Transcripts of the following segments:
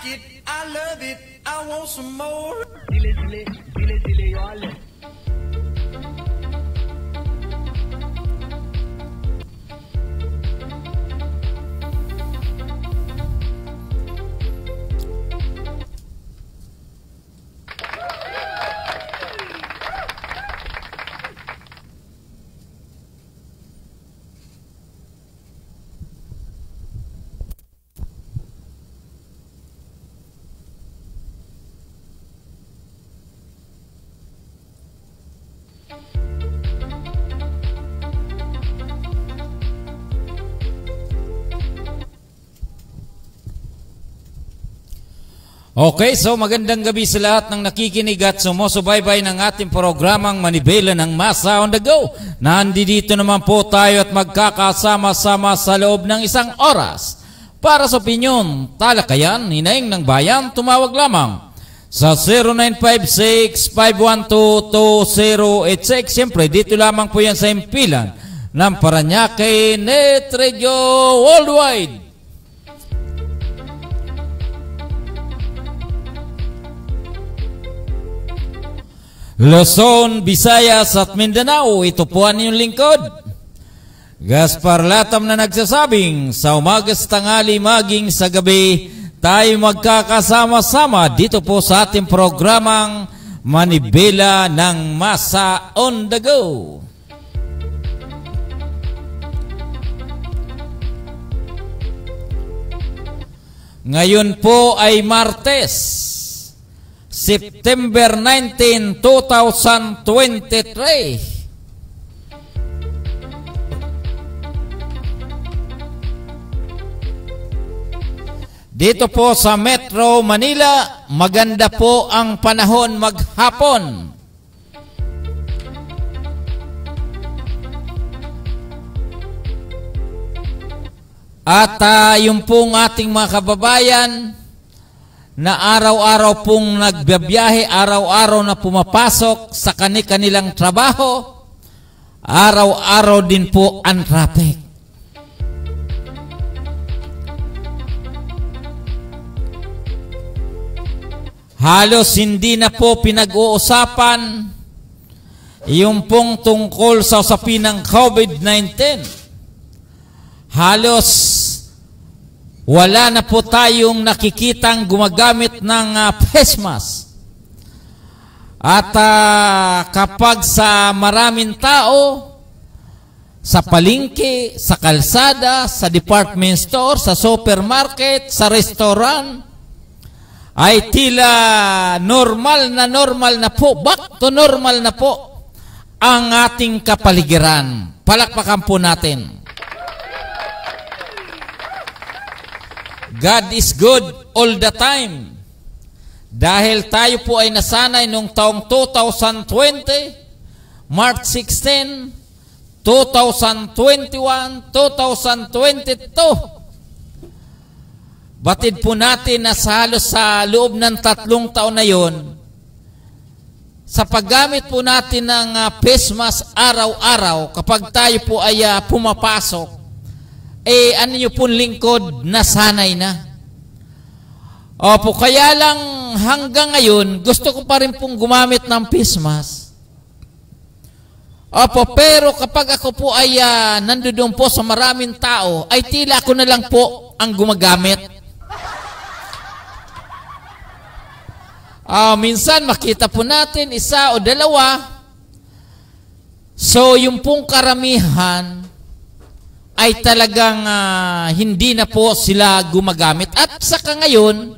like it, I love it, I want some more. Dile, dile, dile, dile, yo ale. Okay, so magandang gabi sa lahat ng nakikinig at sumusubaybay ng ating programang Manibela ng Masa on the Go. Nandito naman po tayo at magkakasama-sama sa loob ng isang oras. Para sa opinyon, talakayan, hinaing ng bayan, tumawag lamang sa 0956-512-2086. Siyempre, dito lamang po yan sa impilan ng Paranaque Net Radio Worldwide. Luzon, Visayas at Mindanao, ito po ang inyong lingkod. Gaspar Latam na nagsasabing, sa umagas, tanghali, maging sa gabi, tayo magkakasama-sama dito po sa ating programang Manibela ng Masa on the Go. Ngayon po ay Martes, September 19, 2023. Dito po sa Metro Manila, maganda po ang panahon maghapon. At yung pong ating mga kababayan na araw-araw pong nagbibiyahe, araw-araw na pumapasok sa kanilang trabaho, araw-araw din po ang traffic. Halos hindi na po pinag-uusapan yung pong tungkol sa usapin ng COVID-19. Halos wala na po tayong nakikitang gumagamit ng face mask. At kapag sa maraming tao, sa palengke, sa kalsada, sa department store, sa supermarket, sa restaurant, ay tila normal na po, back to normal na po ang ating kapaligiran. Palakpakan po natin. God is good all the time. Dahil tayo po ay nasanay noong taong 2020, March 16, 2021, 2022. Batid po natin na halos sa loob ng 3 taon na yon, sa paggamit po natin ng face mask araw-araw, kapag tayo po ay pumapasok, ano nyo pong lingkod, nasanay na. Opo, kaya lang hanggang ngayon, gusto ko pa rin pong gumamit ng face mask. Opo, pero kapag ako po ay nandoon po sa maraming tao, ay tila ako na lang po ang gumagamit. Minsan makita po natin isa o dalawa. So yung pong karamihan ay talagang hindi na po sila gumagamit. At saka ngayon,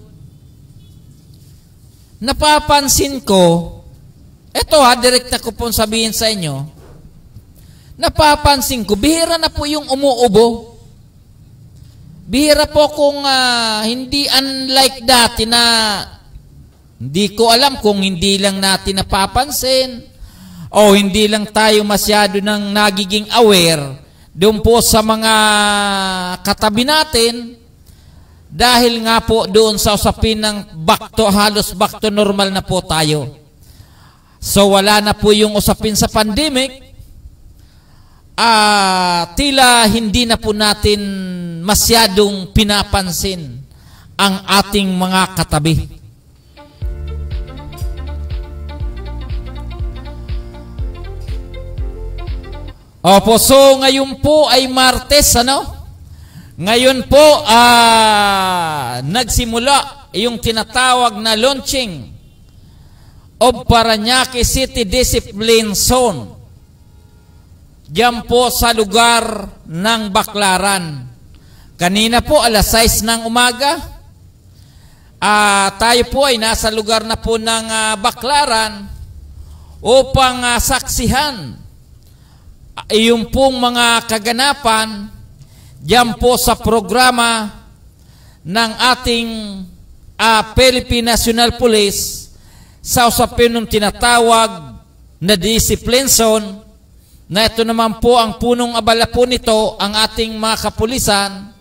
napapansin ko, eto direkta ko pong sabihin sa inyo, napapansin ko, bihira na po yung umuubo. Bihira po kung hindi unlike dati na hindi ko alam kung hindi lang natin napapansin o hindi lang tayo masyado nang nagiging aware doon po sa mga katabi natin, dahil nga po doon sa usapin ng halos back to normal na po tayo. So wala na po yung usapin sa pandemic, tila hindi na po natin masyadong pinapansin ang ating mga katabi. Opo, so ngayon po ay Martes, ano? Ngayon po, nagsimula yung tinatawag na launching of Parañaque City Discipline Zone. Diyan po sa lugar ng Baclaran. Kanina po, alas 6 ng umaga, tayo po ay nasa lugar na po ng Baclaran upang saksihan yung pong mga kaganapan diyan po sa programa ng ating Philippine National Police sa usapin ng tinatawag na discipline zone, na ito naman po ang punong abala po nito ang ating mga kapulisan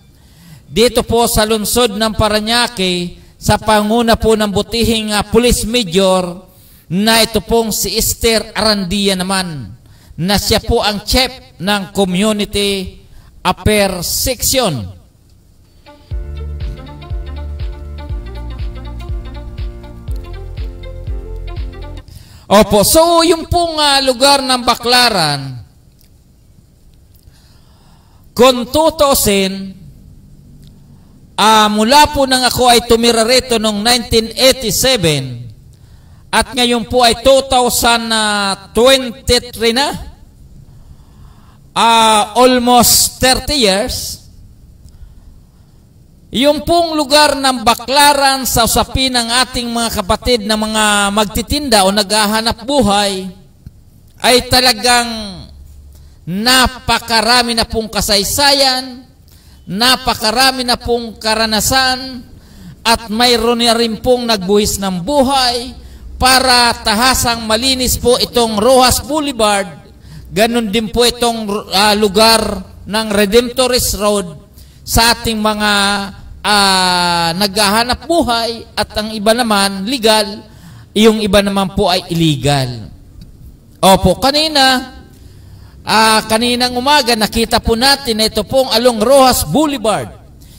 dito po sa lungsod ng Parañaque sa panguna po ng butihing Police Major na ito pong si Esther Arandia naman, na siya po ang chief ng Community Affairs Section. Opo, so yung pong lugar ng Baclaran, kung tutusin, mula po nang ako ay tumira rito noong 1987, at ngayon po ay 2023 na, almost 30 years, yung pong lugar ng Baclaran sa usapin ng ating mga kapatid na mga magtitinda o naghahanap buhay ay talagang napakarami na pong kasaysayan, napakarami na pong karanasan, at mayroon na rin pong nagbuhis ng buhay para tahasang malinis po itong Rojas Boulevard. Ganon din po itong lugar ng Redemptorist Road sa ating mga naghahanap buhay, at ang iba naman legal, yung iba naman po ay illegal. Opo, kaninang umaga nakita po natin na ito pong along Rojas Boulevard,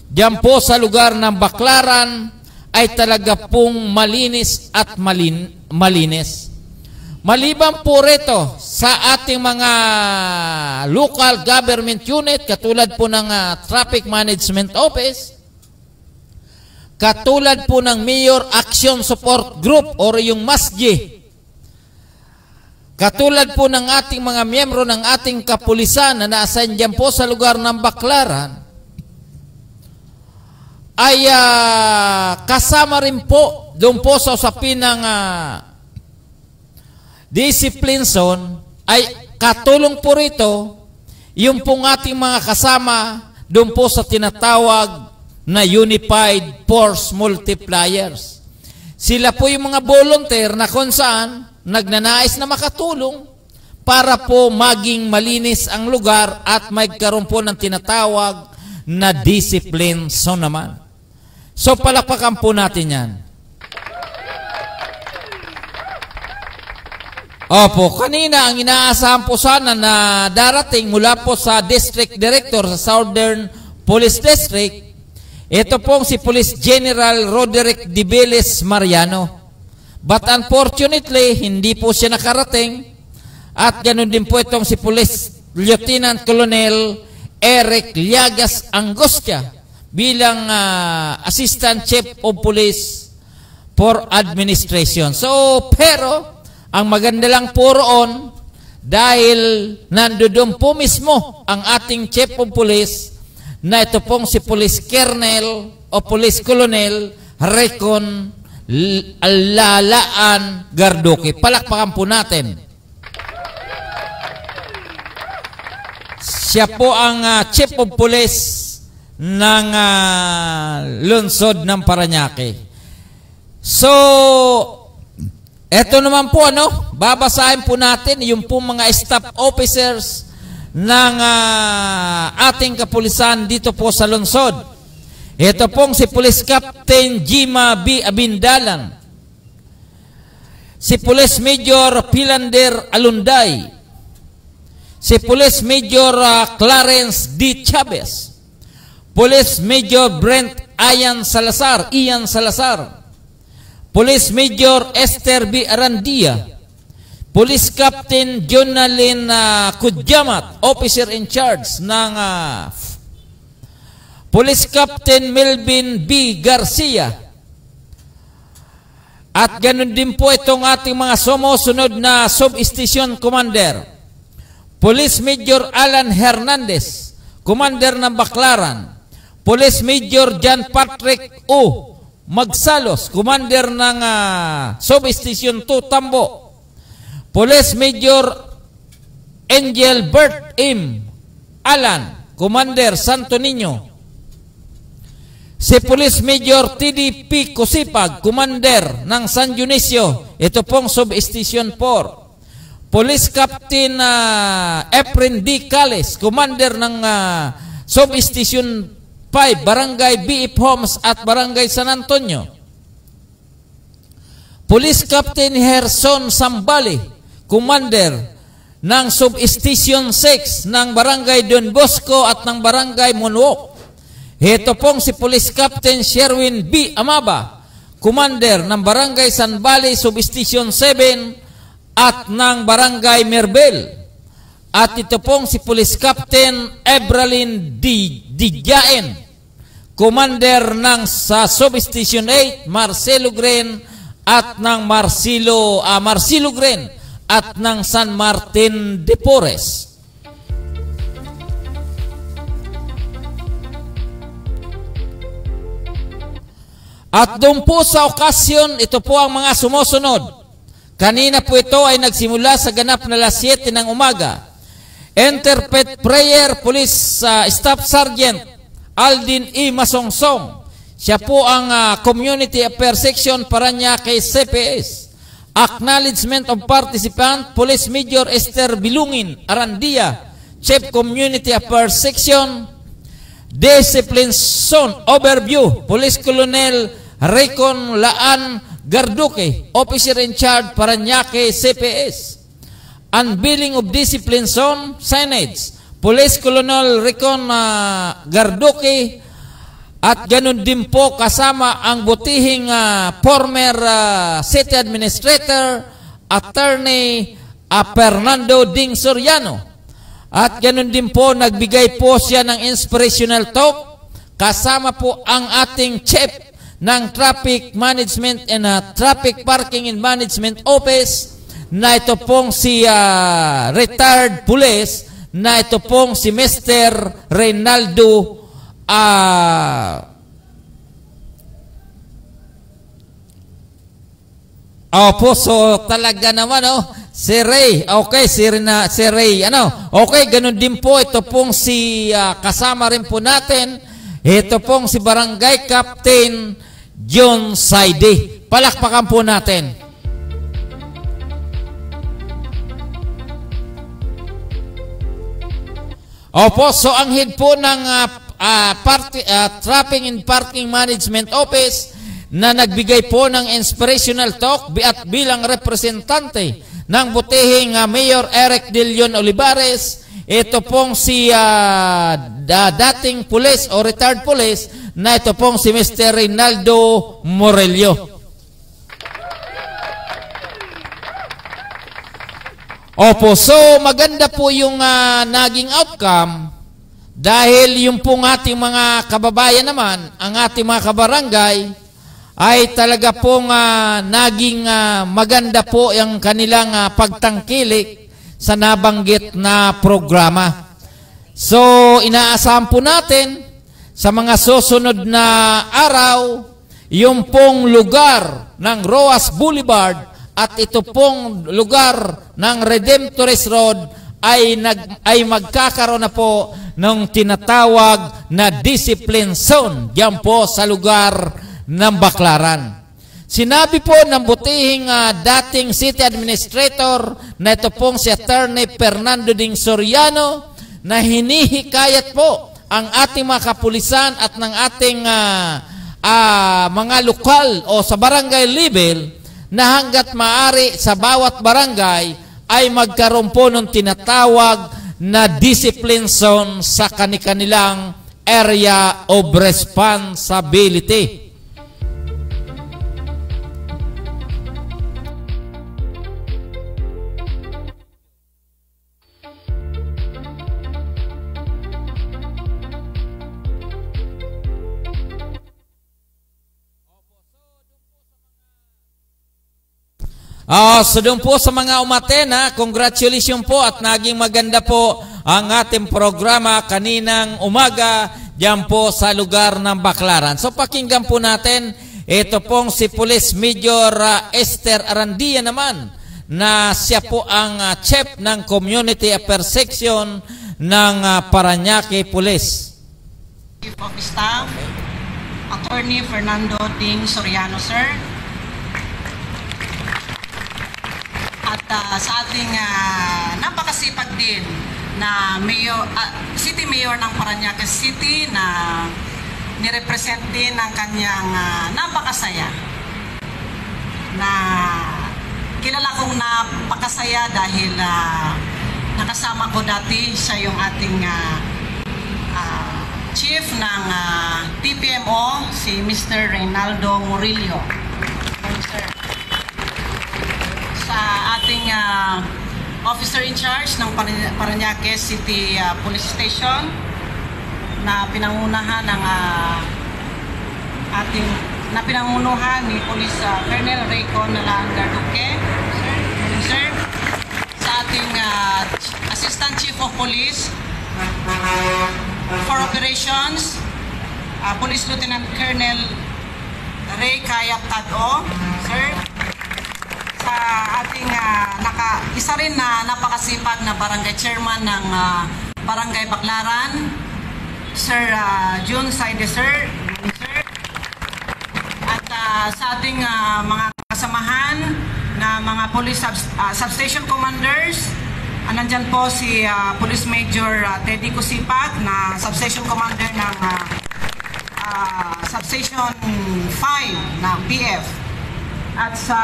diyan po sa lugar ng Baclaran, ay talaga pong malinis at malinis. Maliban po rito sa ating mga local government unit, katulad po ng Traffic Management Office, katulad po ng Mayor Action Support Group or yung MASG, katulad po ng ating mga miyembro ng ating kapulisan na na-assign dyan po sa lugar ng Baclaran, ay kasama rin po doon po sa usapin ng discipline zone, ay katulong po rito yung pong ating mga kasama doon po sa tinatawag na Unified Force Multipliers. Sila po yung mga volunteer na kung saan nagnanais na makatulong para po maging malinis ang lugar at magkaroon po ng tinatawag na discipline zone naman. So palakpakan po natin yan. Opo, kanina ang inaasahan po sana na darating mula po sa District Director sa Southern Police District, ito pong si Police General Roderick Dibeles Mariano. But unfortunately, hindi po siya nakarating, at ganoon din po itong si Police Lieutenant Colonel Eric Llagas Angostia bilang Assistant Chief of Police for Administration. So, pero ang maganda lang po roon, dahil nandoon po mismo ang ating Chief of Police, na ito pong si Police Colonel o Police Colonel Recon Lalaan Garduque. Palakpakan po natin. Siya po ang Chief of Police ng lungsod ng Parañaque. So, eto naman po, babasahin po natin yung po mga staff officers ng ating kapulisan dito po sa lungsod. Ito pong si Police Captain Jima B. Abindalan, si Police Major Pilander Alunday, si Police Major Clarence D. Chavez, Police Major Brent Ian Salazar, Police Major Esther B. Arandia, Police Captain Jonalyn Kudyamat, Officer in Charge ng Police Captain Melvin B. Garcia. At ganun din po itong ating mga sumusunod na Sub-Station Commander. Police Major Alan Hernandez, Commander ng Baclaran. Police Major John Patrick O. Magsalos, Commander ng Sub-Station 2 Tambo. Police Major Angel Bert M. Alan, Commander Santo Niño. Si Police Major TDP Cosipag, Commander ng San Dionisio. Ito pong Sub-Station 4. Police Captain Efren D. Cales, Commander ng Sub-Station 5, Barangay B.F. Homes at Barangay San Antonio. Police Captain Herson Sambali, Commander ng Sub-Station 6 ng Barangay Don Bosco at ng Barangay Monwok. Ito pong si Police Captain Sherwin B. Amaba, Commander ng Barangay San Valley Sub-Station 7 at ng Barangay Merbel. At ito pong si Police Captain Ebralyn Dijaen, Commander ng sa Sub-Station 8 Marcelo Gren at ng Marcelo Gren at ng San Martin de Porres. At doon po sa okasyon, ito po ang mga sumusunod. Kanina po ito ay nagsimula sa ganap na alas 7 ng umaga. Interpret Prayer Police Staff Sergeant Aldin E. Masongsong. Siya po ang Community Affairs Section Parañaque CPS. Acknowledgement of Participant Police Major Esther Bilungin Arandia, Chief Community Affairs Section. Discipline Zone Overview Police Colonel Recon Laan Garduque, Officer in Charge Parañaque CPS. Unveiling of Discipline Zone Signage Police Colonel Recon Garduque. At ganun din po kasama ang butihing former City Administrator Attorney Fernando Ding Soriano. At ganun din po nagbigay po siya ng inspirational talk kasama po ang ating Chief ng Traffic Management and Traffic Parking and Management Office na ito pong si retired police na ito pong si Mr. Reynaldo Opo, so talaga naman si Ray, okay, si Ray, okay, ganun din po, ito pong si kasama rin po natin, ito pong si Barangay Captain John Saide. Palakpakan po natin. Opo, so ang head po ng Traffic and Parking Management Office na nagbigay po ng inspirational talk at bilang representante ng butihing Mayor Eric De Leon Olivares, ito pong si dating police o retired police na ito pong si Mr. Reynaldo Morelio. Opo, so maganda po yung naging outcome dahil yung pong ating mga kababayan naman, ang ating mga kabarangay, ay talaga pong naging maganda po yung kanilang pagtangkilik sa nabanggit na programa. So, inaasahan po natin sa mga susunod na araw, yung pong lugar ng Roas Boulevard at ito pong lugar ng Redemptorist Road ay magkakaroon na po ng tinatawag na discipline zone diyan po sa lugar ng Baclaran. Sinabi po ng butihing dating City Administrator na ito pong si Attorney Fernando Ding Soriano na hinihikayat po ang ating mga kapulisan at ng ating mga lokal o sa barangay level na hanggat maaari sa bawat barangay ay magkaroon po ng tinatawag na discipline zone sa kanilang area of responsibility. So doon po sa mga umaten, congratulations po at naging maganda po ang ating programa kaninang umaga diyan po sa lugar ng Baclaran. So pakinggan po natin, ito pong si Police Major Esther Arandia naman, na siya po ang chief ng Community Affairs Section ng Parañaque Police. Chief of Staff, Attorney Fernando Ding Soriano, sir. At sa ating napakasipag din na Mayor, City Mayor ng Parañaque City na nirepresent din ang kanyang napakasaya, na kilala kong napakasaya dahil nakasama ko dati siya yung ating chief ng TPMO, si Mr. Reynaldo Murillo. Sir, sa ating officer in charge ng Parañaque City Police Station na pinangunahan ng pinangunuhan ni Police Colonel Raycon Nalangar Duque, sir, sa ating Assistant Chief of Police for Operations, Police Lieutenant Colonel Ray Kayap Tado, sir, sa ating isa rin na napakasipag na barangay chairman ng Barangay Baclaran, Sir June Saide, sir. At sa ating mga kasamahan na mga police substation commanders, nandyan po si Police Major Teddy Kusipak na substation commander ng substation 5 ng PF. At sa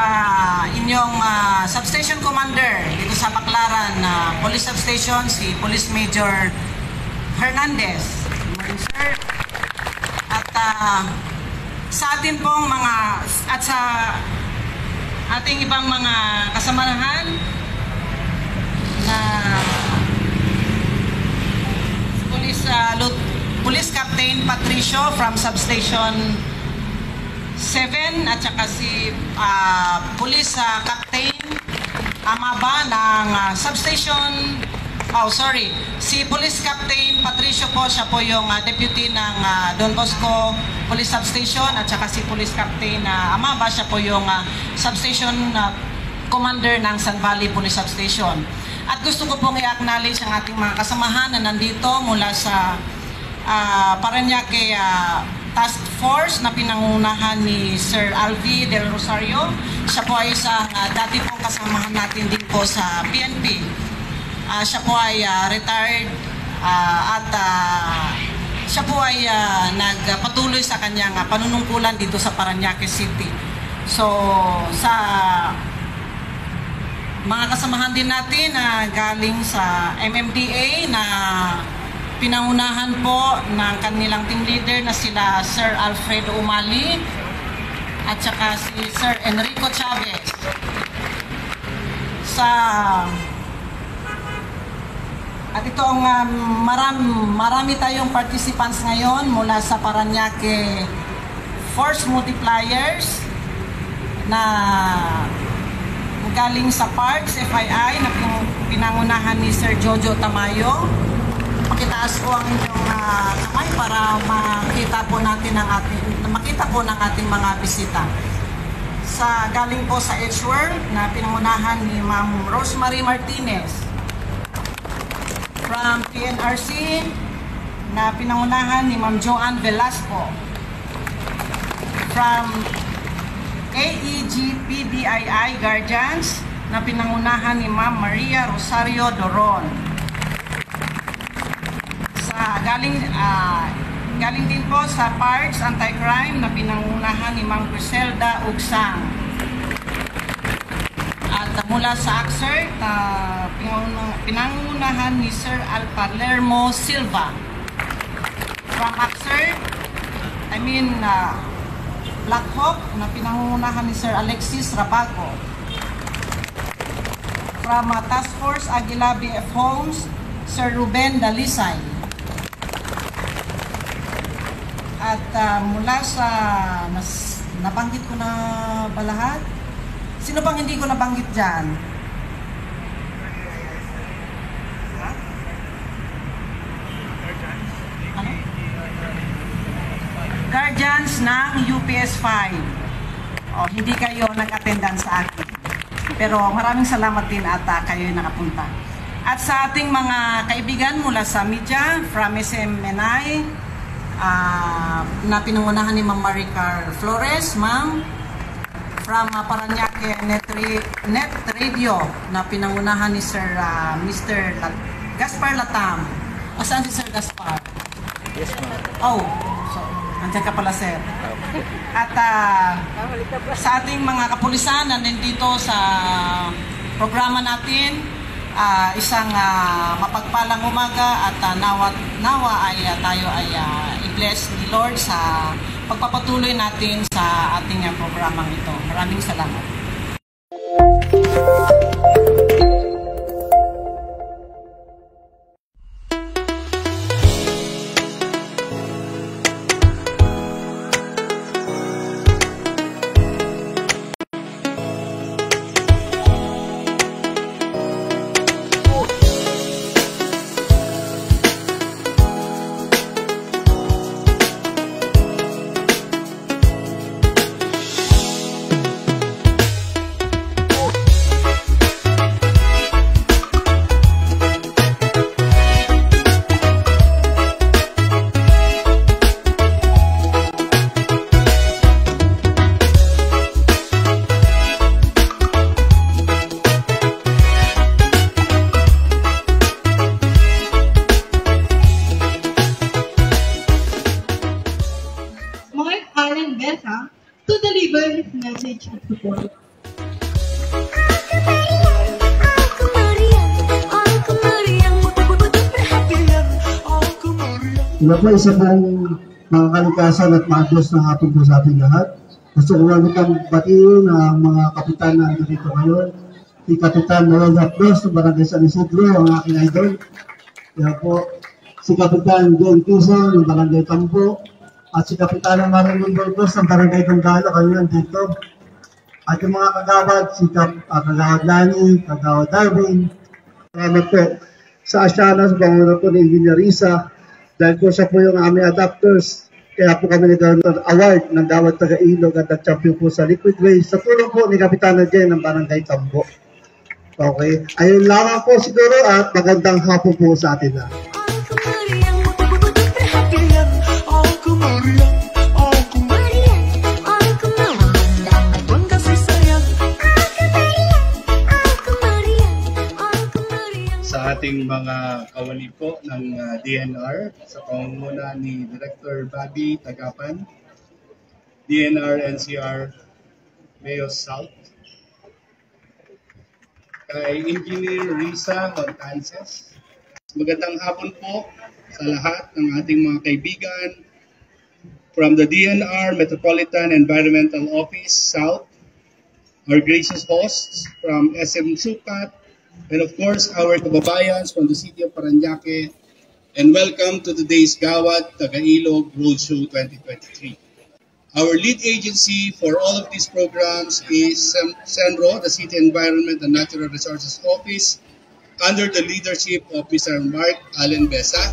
inyong substation commander dito sa Baclaran Police Substation, si Police Major Hernandez, sir. At sa atin pong mga, at sa ating ibang mga kasamahan na Police Captain Patricio from Substation 7 at saka si Police Captain Amaba ng Substation, si Police Captain Patricio po, siya po yung deputy ng Don Bosco Police Substation, at saka si Police Captain Amaba, siya po yung Substation Commander ng San Valley Police Substation. At gusto ko pong i-acknowledge ang ating mga kasamahan na nandito mula sa Parañaque Task Force na pinangunahan ni Sir Alvi Del Rosario. Siya po ay isang dati pong kasamahan natin din po sa PNP. Siya po ay retired at siya po ay nagpatuloy sa kanyang panunungkulan dito sa Parañaque City. So sa mga kasamahan din natin na galing sa MMDA na pinangunahan po ng kanilang team leader na sila Sir Alfredo Umali at saka si Sir Enrico Chavez. At ito ang marami tayong participants ngayon mula sa Parañaque Force Multipliers na galing sa Parks FII na pinangunahan ni Sir Jojo Tamayo. Pakitaas po ang inyong kamay para makita po ng ating mga bisita. Galing po sa Edgeworth na pinangunahan ni Ma'am Rosemary Martinez. From PNRC na pinangunahan ni Ma'am Joanne Velasco. From AEGPDII Guardians na pinangunahan ni Ma'am Maria Rosario Doron. Galing din po sa Parks Anti-Crime na pinangunahan ni Ma'am Griselda Ugsang. At mula sa AXERT, pinangunahan ni Sir Al Palermo Silva. from Axer, Black Hawk na pinangungunahan ni Sir Alexis Rabago. From Task Force Aguila BF Homes, Sir Ruben Dalisay. At mula sa nabanggit ko na ba lahat? Sino bang hindi ko nabanggit dyan? Ano? Guardians ng UPS 5. Hindi kayo nag-attendance sa akin. Pero maraming salamat din at kayo nakapunta. At sa ating mga kaibigan mula sa media, from SMNI, na pinangunahan ni Ma'am Maricar Flores, Ma'am. From Paranaque Net Radio, na pinangunahan ni Sir Mr. Gaspar Latam. Saan si Sir Gaspar? Yes, ma'am. Oh, so, nandiyan ka pala, Sir. At sa ating mga kapulisan na nandito sa programa natin, isang mapagpalang umaga at nawa ay tayo ay i-bless ni Lord sa pagpapatuloy natin sa ating programang ito. Maraming salamat. To deliver his message of support. Ito po isa pong mga kalikasan at maagos na hapon po sa ating lahat. Gusto ko magandang batiin ang mga kapitan na dito ngayon. Si Kapitan Noel Rapdos ng Barangay San Isidro, ang aking idol. Kaya po, si Kapitan John Tison ng Barangay Tambo. At si Kapitan Marilyn Burgos ng Barangay Donggala, kayo nandito. At yung mga kagawad, si Kagawad Lani, Kagawad Darwin. Salamat po sa Asyana, sa panguna po ni Engineer Risa. Dahil po siya po yung aming adapters. Kaya po kami nagkaroon ng award ng Gawad Taga-Ilog at nag-champion po sa Liquid Waste. Sa tulong po ni Kapitana Jen ng Barangay Tambo. Okay. Ayun lamang po siguro at magandang hapon po sa atin na. Sa ating mga kawani po ng DNR, sa pangunguna ni Director Bobby Tagapan, DNR NCR Mayos South, kay Engineer Risa Montances. Magandang hapon po sa lahat ng ating mga kaibigan from the DNR Metropolitan Environmental Office South, our gracious hosts from SM Sukat, and of course our kababayans from the city of Paranaque, and welcome to today's Gawad Taga-Ilog Roadshow 2023. Our lead agency for all of these programs is CENRO, the City Environment and Natural Resources Office, under the leadership of Mr. Mark Allen Besa.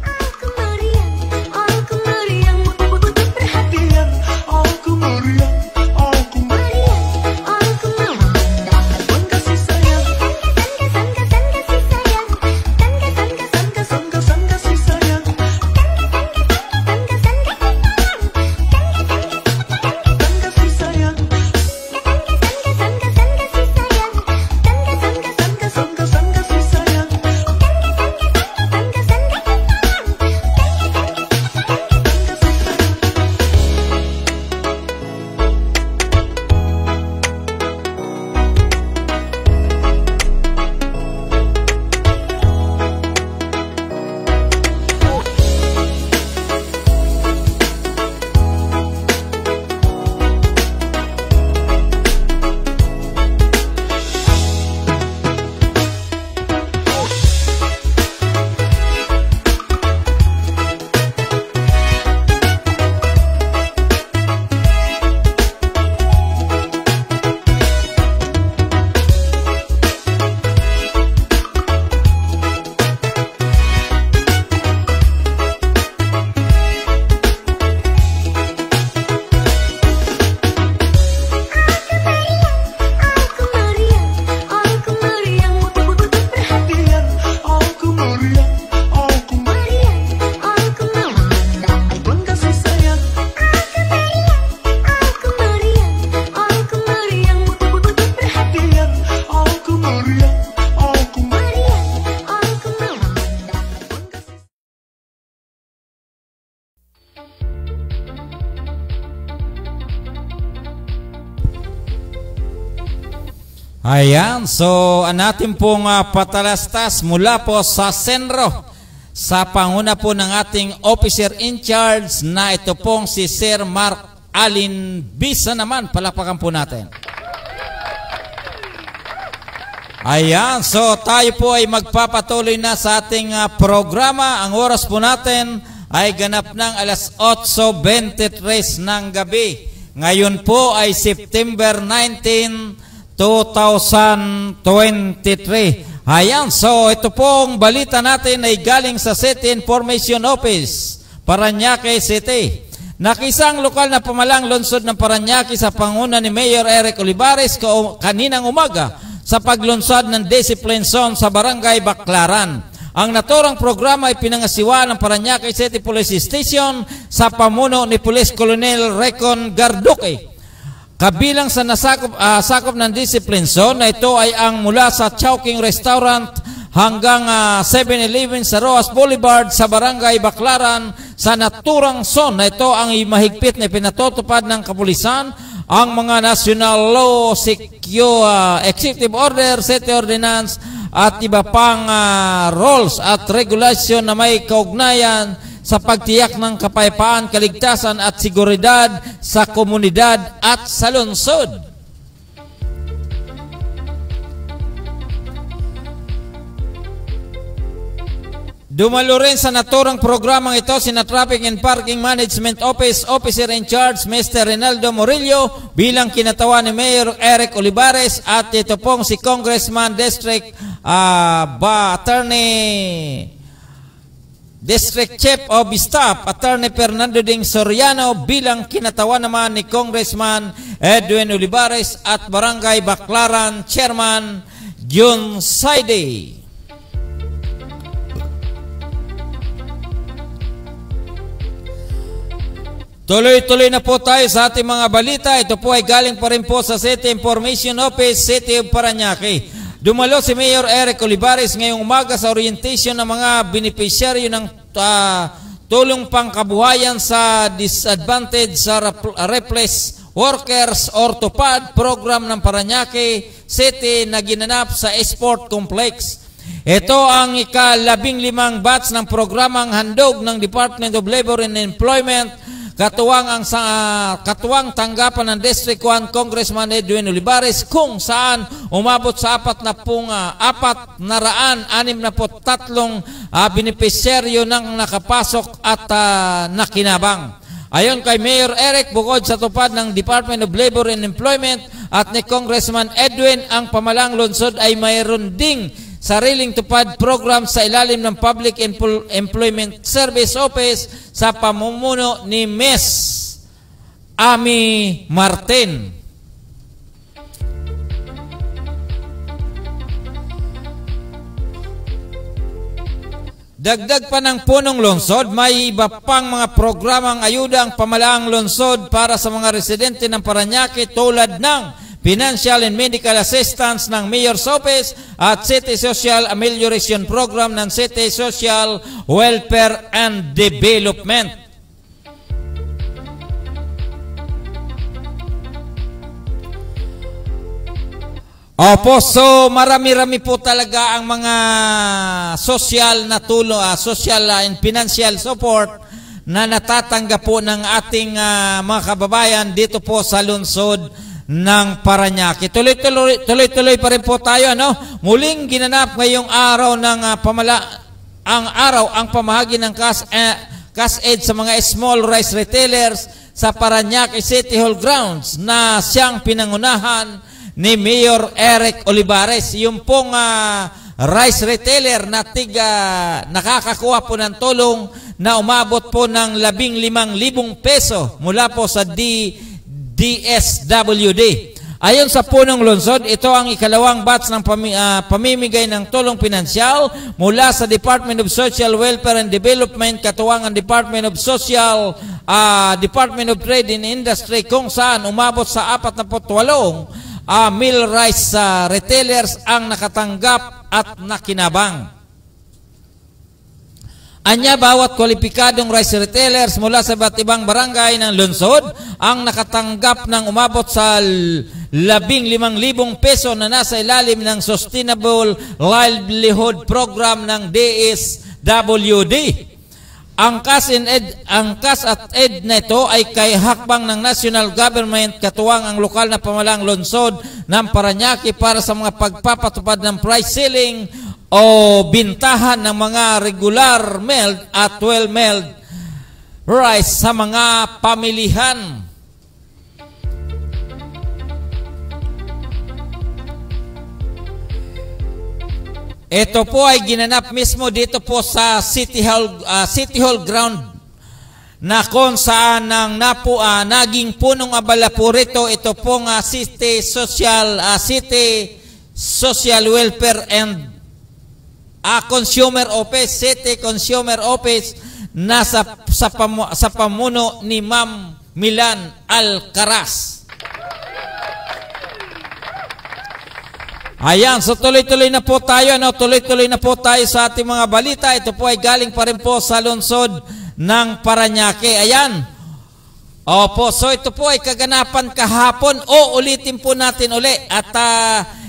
Ayan, so natin pong patalastas mula po sa Senro sa panguna po ng ating officer in charge na ito pong si Sir Mark Alin Bisa naman. Palakpakan po natin. Ayan, so tayo po ay magpapatuloy na sa ating programa. Ang oras po natin ay ganap ng alas 8:23 ng gabi. Ngayon po ay September 19, 2023. Ayan, so ito pong balita natin ay galing sa City Information Office, Parañaque City. Nakisang lokal na pamalang lungsod ng Parañaque sa panguna ni Mayor Eric Olivares kaninang umaga sa paglunsad ng discipline zone sa Barangay Baclaran. Ang naturang programa ay pinangasiwa ng Parañaque City Police Station sa pamuno ni Police Colonel Recon Garduque. Kabilang sa sakop ng discipline zone na ito ay ang mula sa Chowking Restaurant hanggang 7-Eleven sa Roas Boulevard sa Barangay Baclaran. Sa naturang zone na ito ang mahigpit na pinatutupad ng kapulisan ang mga National Law, Executive Order, City Ordinance at iba pang rules at regulation na may kaugnayan sa pagtiyak ng kapayapaan, kaligtasan at seguridad sa komunidad at sa lungsod. Dumalo rin sa naturang programang ito sina Traffic and Parking Management Office Officer in Charge Mr. Rinaldo Morillo bilang kinatawan ni Mayor Eric Olivares at ito pong si Congressman District Chief of Staff Attorney Fernando Ding Soriano bilang kinatawan naman ni Congressman Edwin Olivares at Barangay Baclaran Chairman Jun Saide. Tuloy-tuloy na po tayo sa ating mga balita. Ito po ay galing pa rin po sa City Information Office, City of Parañaque. Dumalo si Mayor Eric Olivares ngayong umaga sa orientation ng mga beneficiaryo ng tulong pangkabuhayan sa disadvantaged sa Replace Workers or TUPAD program ng Parañaque City na ginanap sa Sport Complex. Ito ang ika-15 batch ng programang handog ng Department of Labor and Employment katuwang tanggapan ng District 1 Congressman Edwin Olivares kung saan umabot sa 463 benepisyaryo ng nakapasok at nakinabang. Ayon kay Mayor Eric, bukod sa tupad ng Department of Labor and Employment at ni Congressman Edwin, ang pamalang lungsod ay mayroon ding sariling tupad program sa ilalim ng Public Employment Service Office sa pamumuno ni Ms. Ami Martin. Dagdag pa ng punong lungsod, may iba pang mga programang ayuda ang pamalaang lungsod para sa mga residente ng Parañaque tulad ng Financial and Medical Assistance ng Mayor's Office at City Social Amelioration Program ng City Social Welfare and Development. Opo, so marami-rami po talaga ang mga social na tulong, social and financial support na natatanggap po ng ating mga kababayan dito po sa lungsod ng Parañaque. Tuloy-tuloy pa rin po tayo, ano? Muling ginanap ngayong araw ng ang pamahagi ng cash aid sa mga small rice retailers sa Parañaque City Hall grounds na siyang pinangunahan ni Mayor Eric Olivares. Yung pong rice retailer na nakakakuha po ng tulong na umabot po ng 15,000 peso mula po sa DSWD. Ayon sa punong lungsod, ito ang ikalawang batch ng pamimigay ng tulong pinansyal mula sa Department of Social Welfare and Development katuwang ang Department of Trade and Industry kung saan umabot sa 48 meal rice retailers ang nakatanggap at nakinabang. Anya, bawat kwalipikadong rice retailers mula sa iba't ibang barangay ng lungsod ang nakatanggap ng umabot sa 15,000 peso na nasa ilalim ng Sustainable Livelihood Program ng DSWD. Ang CAS at ED na ito ay kay hakbang ng national government katuwang ang lokal na pamahalang lungsod ng Parañaque para sa mga pagpapatupad ng price ceiling o bintahan ng mga regular milled at well-milled rice sa mga pamilihan. Ito po ay ginanap mismo dito po sa City Hall ground na kung saan naging punong abala po rito ito pong City Social Welfare and Consumer Office, City Consumer Office na sa pamuno ni Ma'am Milan Alcaraz. Ayan, so tuloy-tuloy na po tayo, tuloy-tuloy na po tayo sa ating mga balita. Ito po ay galing pa rin po sa lungsod ng Parañaque. Ayan. Opo, so ito po ay kaganapan kahapon. Ulitin po natin uli. At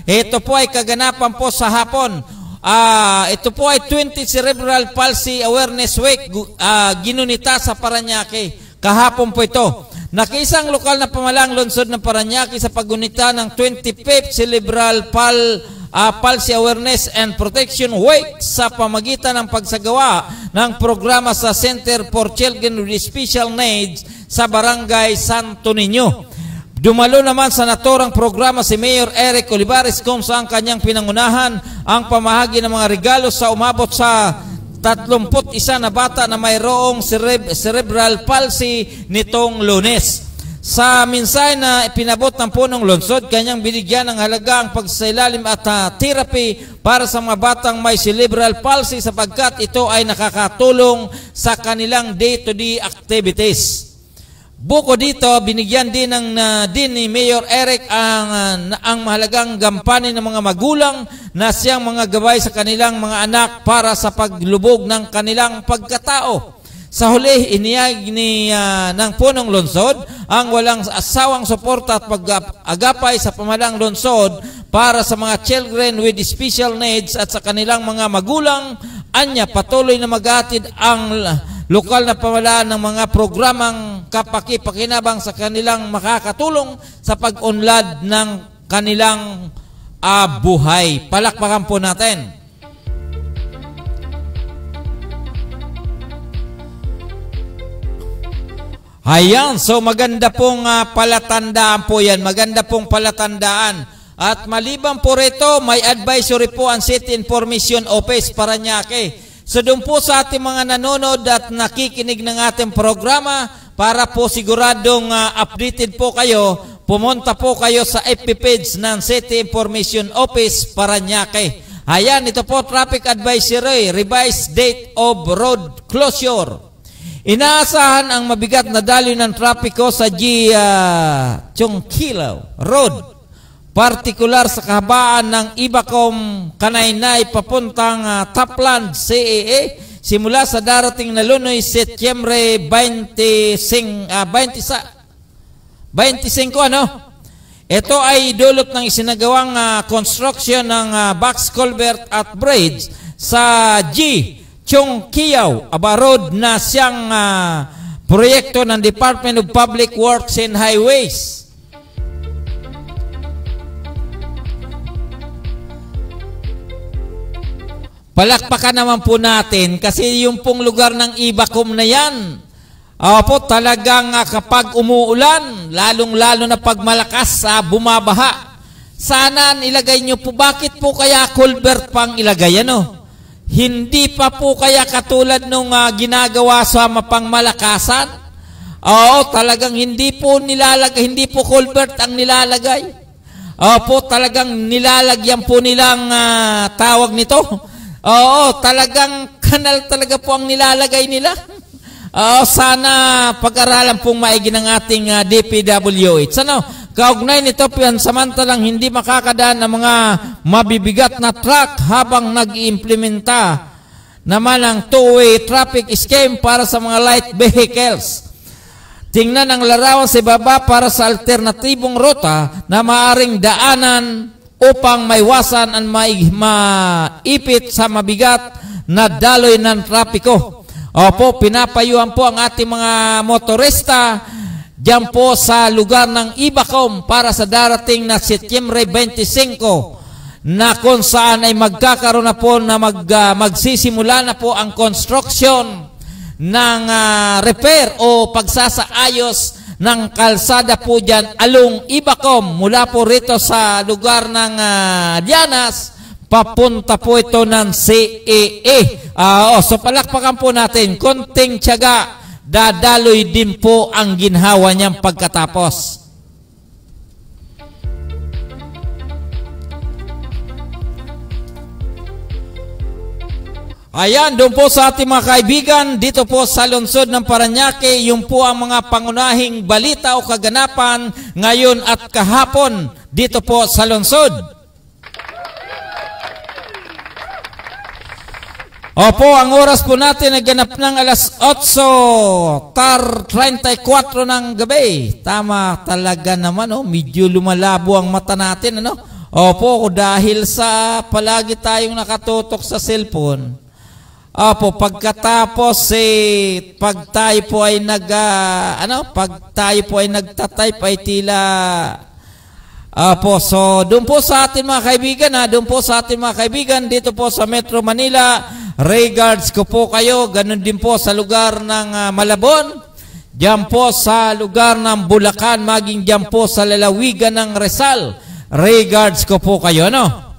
ito po ay kaganapan po sa hapon. Ito po ay 20 Cerebral Palsy Awareness Week. Ginunita sa Parañaque. Kahapon po ito. Nakiisang lokal na pamahalang lungsod ng Parañaque sa paggunita ng 25th Cerebral Palsy Awareness and Protection Week sa pamagitan ng pagsagawa ng programa sa Center for Children with Special Needs sa Barangay Santo Niño. Dumalo naman sa naturang programa si Mayor Eric Olivares kung saan kanyang pinangunahan ang pamahagi ng mga regalo sa umabot sa 31 na bata na mayroong cerebral palsy nitong Lunes. Sa mensahe na ipinabot ng punong lungsod, kanyang binigyan ng halaga ang pagsailalim at therapy para sa mga batang may cerebral palsy sapagkat ito ay nakakatulong sa kanilang day-to-day activities. Buko dito, binigyan din ni Mayor Eric ang mahalagang gampanin ng mga magulang na siyang mga gabay sa kanilang mga anak para sa paglubog ng kanilang pagkatao. Sa huli, iniyag ng punong lungsod ang walang asawang suporta at pag-agapay sa pamahalang lungsod para sa mga children with special needs at sa kanilang mga magulang. Anya, patuloy na maghatid ang lokal na pamahalaan ng mga programang kapaki-pakinabang sa kanilang makakatulong sa pag-unlad ng kanilang buhay. Palakpakan po natin. Ayan, so maganda pong palatandaan po yan. Maganda pong palatandaan. At maliban po rito, may advisory po ang City Information Office Parañaque. So doon po sa ating mga nanonood at nakikinig ng ating programa, para po siguradong updated po kayo, pumunta po kayo sa FB page ng City Information Office Parañaque. Ayan, ito po traffic advisory, revised date of road closure. Inaasahan ang mabigat na daloy ng trapiko sa Chongkilaw Road, partikular sa kahabaan ng Ibacom Kanaynay papuntang Tapland, CAA, simula sa darating na Lunes, Setyembre 25, Ito ay dulot ng isinagawang construction ng box culvert at bridge sa Chongkilaw Road na siyang proyekto ng Department of Public Works and Highways. Palakpakan naman po natin kasi yung pong lugar ng Ibacom na yan, po talagang kapag umuulan, lalong-lalo na pag malakas, bumabaha. Sana ilagay nyo po, bakit po kaya culvert pang ilagay, ano? Hindi pa po kaya katulad nung ginagawa sa mapangmalakasan? Oo, talagang hindi po nilalagay, hindi po culvert ang nilalagay. Po talagang nilalagyan po nilang tawag nito. Oo, talagang kanal talaga po ang nilalagay nila. Sana pag-aralan pong maigi ng ating DPWH. Ano? Kaugnay nito, samantalang hindi makakadaan ng mga mabibigat na truck habang nag-iimplementa naman ang two-way traffic scheme para sa mga light vehicles. Tingnan ang larawan sa baba para sa alternatibong ruta na maaring daanan upang maiwasan ang maipit sa mabigat na daloy ng trapiko. Opo, pinapayuhan po ang ating mga motorista diyan po sa lugar ng Ibacom para sa darating na Setyembre 25 na kung saan ay magkakaroon na po na magsisimula na po ang construction ng repair o pagsasaayos ng kalsada po dyan along Ibacom mula po rito sa lugar ng Llanas papunta po ito ng CEE. So palakpakan po natin, konting tiyaga, dadaloy din po ang ginhawa niyang pagkatapos. Ayan, doon po sa ating mga kaibigan, dito po sa lungsod ng Parañaque, yung po ang mga pangunahing balita o kaganapan ngayon at kahapon dito po sa lungsod. Opo, ang oras po natin ay ganap ng alas 8:34 ng gabi. Tama talaga naman, medyo lumalabo ang mata natin, ano? Opo, dahil sa palagi tayong nakatutok sa cellphone. Opo, pagkatapos pag tayo po ay nagtatype ay tila so doon po sa atin mga kaibigan, dito po sa Metro Manila, regards ko po kayo, ganun din po sa lugar ng Malabon, diyan po sa lugar ng Bulacan, maging diyan po sa lalawigan ng Rizal, regards ko po kayo, no?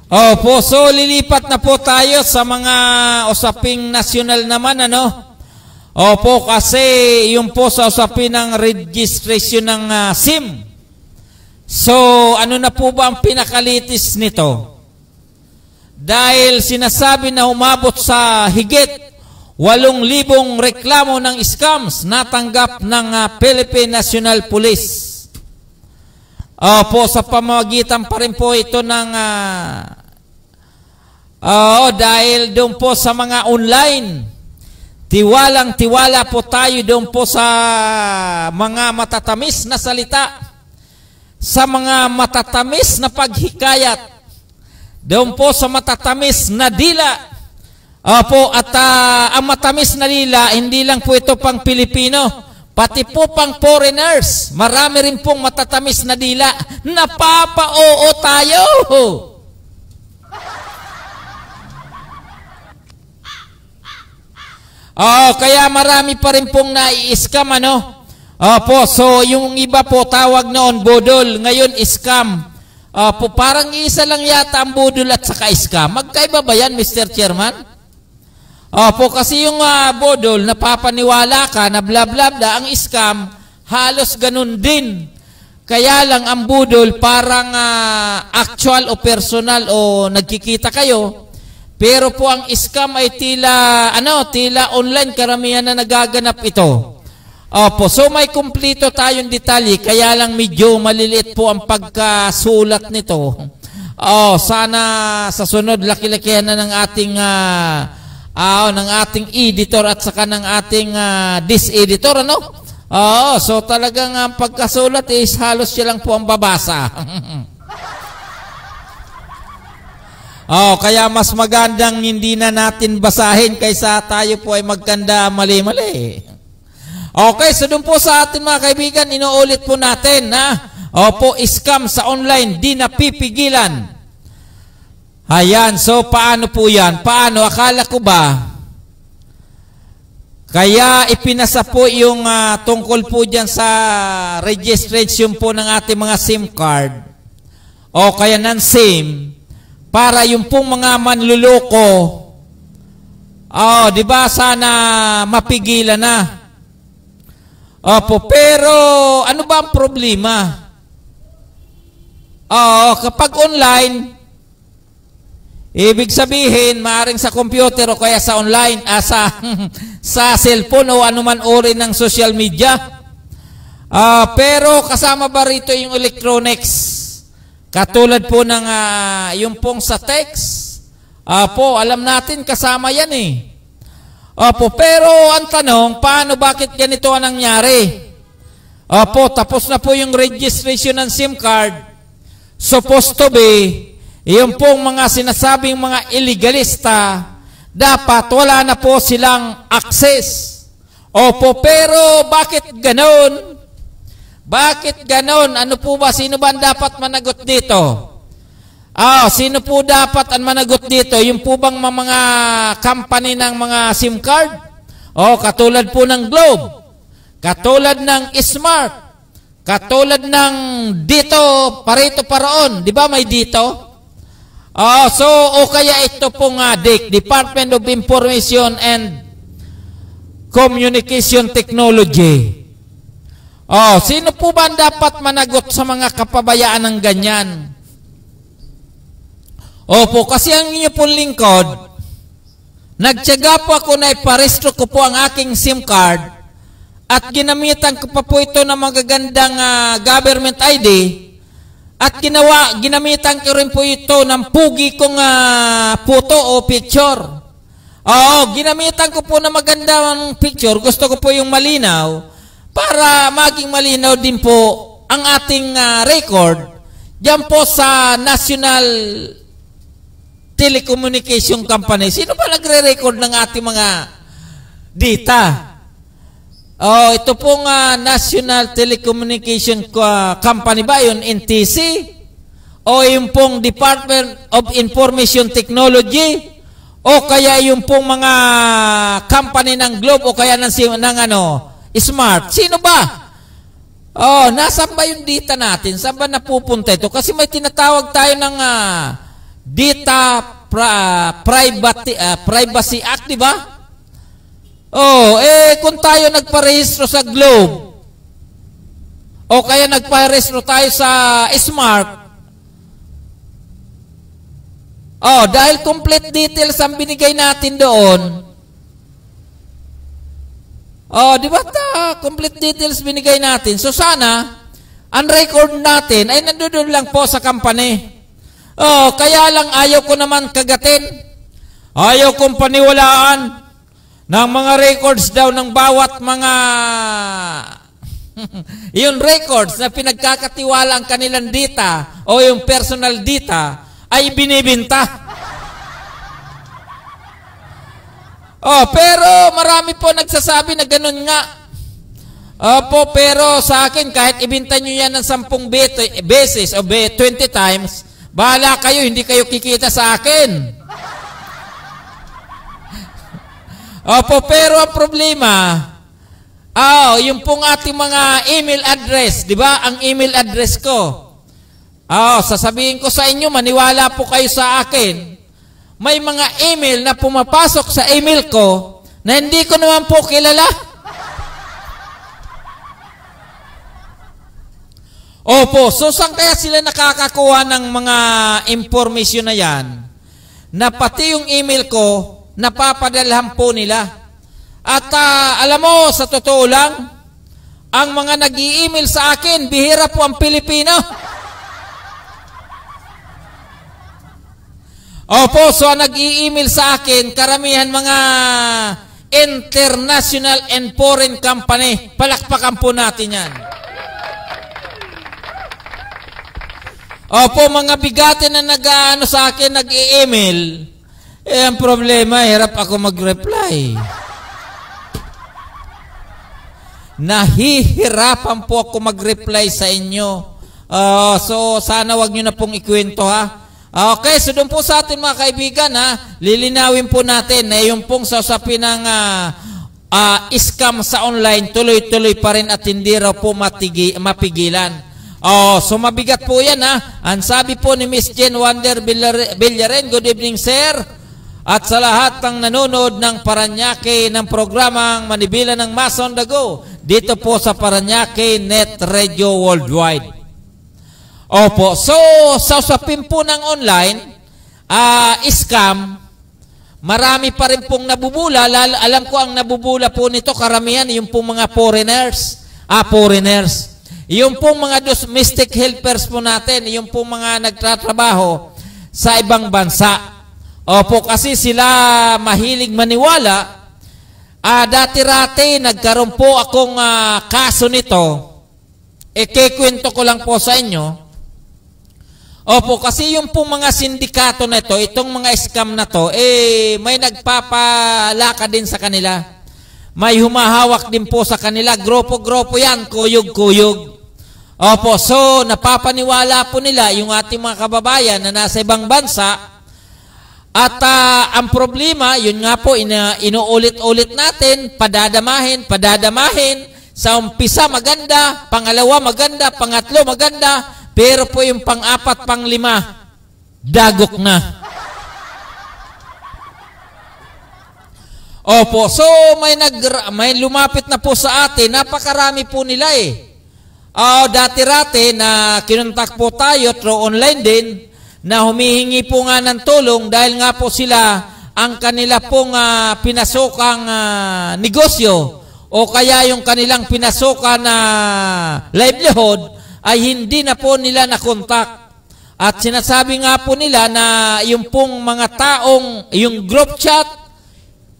Opo, so lilipat na po tayo sa mga usaping nasyonal naman, ano? Opo, kasi yung po sa usapin ng registration ng SIM. So, ano na po ba ang pinakalitis nito? Dahil sinasabi na umabot sa higit 8,000 reklamo ng scams natanggap ng Philippine National Police. Opo, sa pamamagitan pa rin po ito ng dahil doon po sa mga online, tiwalang-tiwala po tayo doon po sa mga matatamis na salita, sa mga matatamis na paghikayat, doon po sa matatamis na dila. Opo, at ang matamis na dila, hindi lang po ito pang Pilipino, pati po pang foreigners, marami rin pong matatamis na dila. Napapa-oo tayo. Kaya marami pa rin pong nai-scam, ano? Opo, so yung iba po tawag noon budol, ngayon scam. Parang isa lang yata ang budol at saka scam. Magkaiba ba yan, Mr. Chairman? Opo, kasi yung bodol, napapaniwala ka na bla bla bla, ang scam, halos ganun din. Kaya lang ang budol, parang actual o personal o nagkikita kayo. Pero po ang scam ay tila online, karamihan na nagaganap ito. Opo, so may kumplito tayong detalye, kaya lang medyo maliliit po ang pagkasulat nito. Sana sa sunod, laki-lakihan na ng ating ng ating editor at saka ng ating dis-editor, ano? So talagang ang pagkasulat is halos siya lang po ang babasa. Kaya mas magandang hindi na natin basahin kaysa tayo po ay magkanda mali-mali. Okay, so dun po sa atin mga kaibigan, inuulit po natin na opo, scam sa online, di napipigilan. Ayan, so paano po yan? Paano? Akala ko ba? Kaya ipinasa po yung tungkol po dyan sa registration po ng ating mga SIM card o kaya ng SIM para yung pong mga manluloko, di ba sana mapigilan na? Opo, pero ano ba ang problema? Kapag online, ibig sabihin, maaring sa computer o kaya sa online, sa cellphone o anuman uri ng social media. Pero kasama ba rito yung electronics? Katulad po ng yung pong sa text, Opo, alam natin kasama yan eh. Opo, pero ang tanong, paano, bakit ganito ang nangyari? Opo, tapos na po yung registration ng SIM card. Supposed to be, yung pong mga sinasabing mga illegalista, dapat wala na po silang access. Opo, pero bakit ganon? Bakit ganon? Ano po ba? Sino ba ang dapat managot dito? Sino po dapat ang managot dito? Yung po bang mga company ng mga SIM card? Katulad po ng Globe, katulad ng Smart, katulad ng dito, parito paraon. Di ba may dito? Kaya ito pong DIC, Department of Information and Communication Technology. Sino po ba ang dapat managot sa mga kapabayaan ng ganyan? Opo, kasi ang inyo pong lingkod, nagtiyaga po ako na iparehistro ko po ang aking SIM card at ginamitan ko pa po ito ng magagandang government ID at ginamitan ko rin po ito ng pugi kong photo o picture. Ginamitan ko po ng magandang picture. Gusto ko po yung malinaw para maging malinaw din po ang ating record diyan po sa National Telecommunication Company. Sino ba nagre-record ng ating mga data? Ito pong National Telecommunication Company ba yun? NTC? O yung pong Department of Information Technology? O kaya yung pong mga company ng Globe o kaya ng Smart? Sino ba? Nasaan ba yung data natin? Saan ba napupunta ito? Kasi may tinatawag tayo ng Data Privacy Act, di ba? Kung tayo nagparehistro sa Globe o kaya nagparehistro tayo sa Smart, dahil complete details ang binigay natin doon, di ba? Complete details binigay natin. So sana, ang record natin ay nandoon lang po sa company. Kaya lang ayaw ko naman kagatin. Ayaw kong paniwalaan ng mga records daw ng bawat mga yung records na pinagkakatiwala ang kanilang data o yung personal data ay binibinta. Pero marami po nagsasabi na ganun nga. Pero sa akin, kahit ibinta nyo yan ng 10 beses o 20 times, bahala kayo, hindi kayo kikita sa akin. Pero ang problema, yung pong ating mga email address, di ba? Ang email address ko. Sasabihin ko sa inyo, maniwala po kayo sa akin. May mga email na pumapasok sa email ko na hindi ko naman po kilala. So saan kaya sila nakakakuha ng mga information na yan? Na pati yung email ko, napapadalhan po nila. At alam mo, sa totoo lang, ang mga nag-i-email sa akin, bihira po ang Pilipino. So ang nag-i-email sa akin, karamihan mga international and foreign company. Palakpakan po natin yan. Mga bigate na nag-ano sa akin, nag-i-email. Ang problema, hirap ako mag-reply. Nahihirapan po ako mag-reply sa inyo. So, sana wag nyo na pong ikwento, ha? Okay, so doon po sa atin mga kaibigan, lilinawin po natin na yung pong sasapin ng scam sa online, tuloy-tuloy pa rin at hindi raw po mapigilan. So mabigat po yan, ha. Ang sabi po ni Miss Jen Wander Villaren, good evening sir. At sa lahat ng nanonood ng Paranaque ng programang Manibela ng Mas on the Go, dito po sa Paranaque Net Radio Worldwide. So sa usapin po ng online, scam, marami pa rin pong nabubula. Alam ko ang nabubula po nito, karamihan, yung pong mga foreigners. Yung pong mga domestic helpers po natin, yung pong mga nagtatrabaho sa ibang bansa. Opo, kasi sila mahilig maniwala. Dati-rati, nagkaroon po akong kaso nito. Kikwento ko lang po sa inyo. Opo, kasi yung pong mga sindikato na ito, itong mga scam na to, may nagpapalaka din sa kanila. May humahawak din po sa kanila. Grupo-grupo yan, kuyog-kuyog. Opo, so napapaniwala po nila yung ating mga kababayan na nasa ibang bansa. At ang problema, yun nga po, inuulit-ulit natin, padadamahin. Sa umpisa maganda, pangalawa maganda, pangatlo maganda, pero po yung pang-apat, pang-lima, dagok na. Opo, so may lumapit na po sa atin, napakarami po nila dati-rati na kinontak po tayo through online din, na humihingi po nga ng tulong dahil nga po sila ang kanila pong pinasokang negosyo o kaya yung kanilang pinasokan na livelihood ay hindi na po nila nakontak. At sinasabi nga po nila na yung pong mga taong, yung group chat,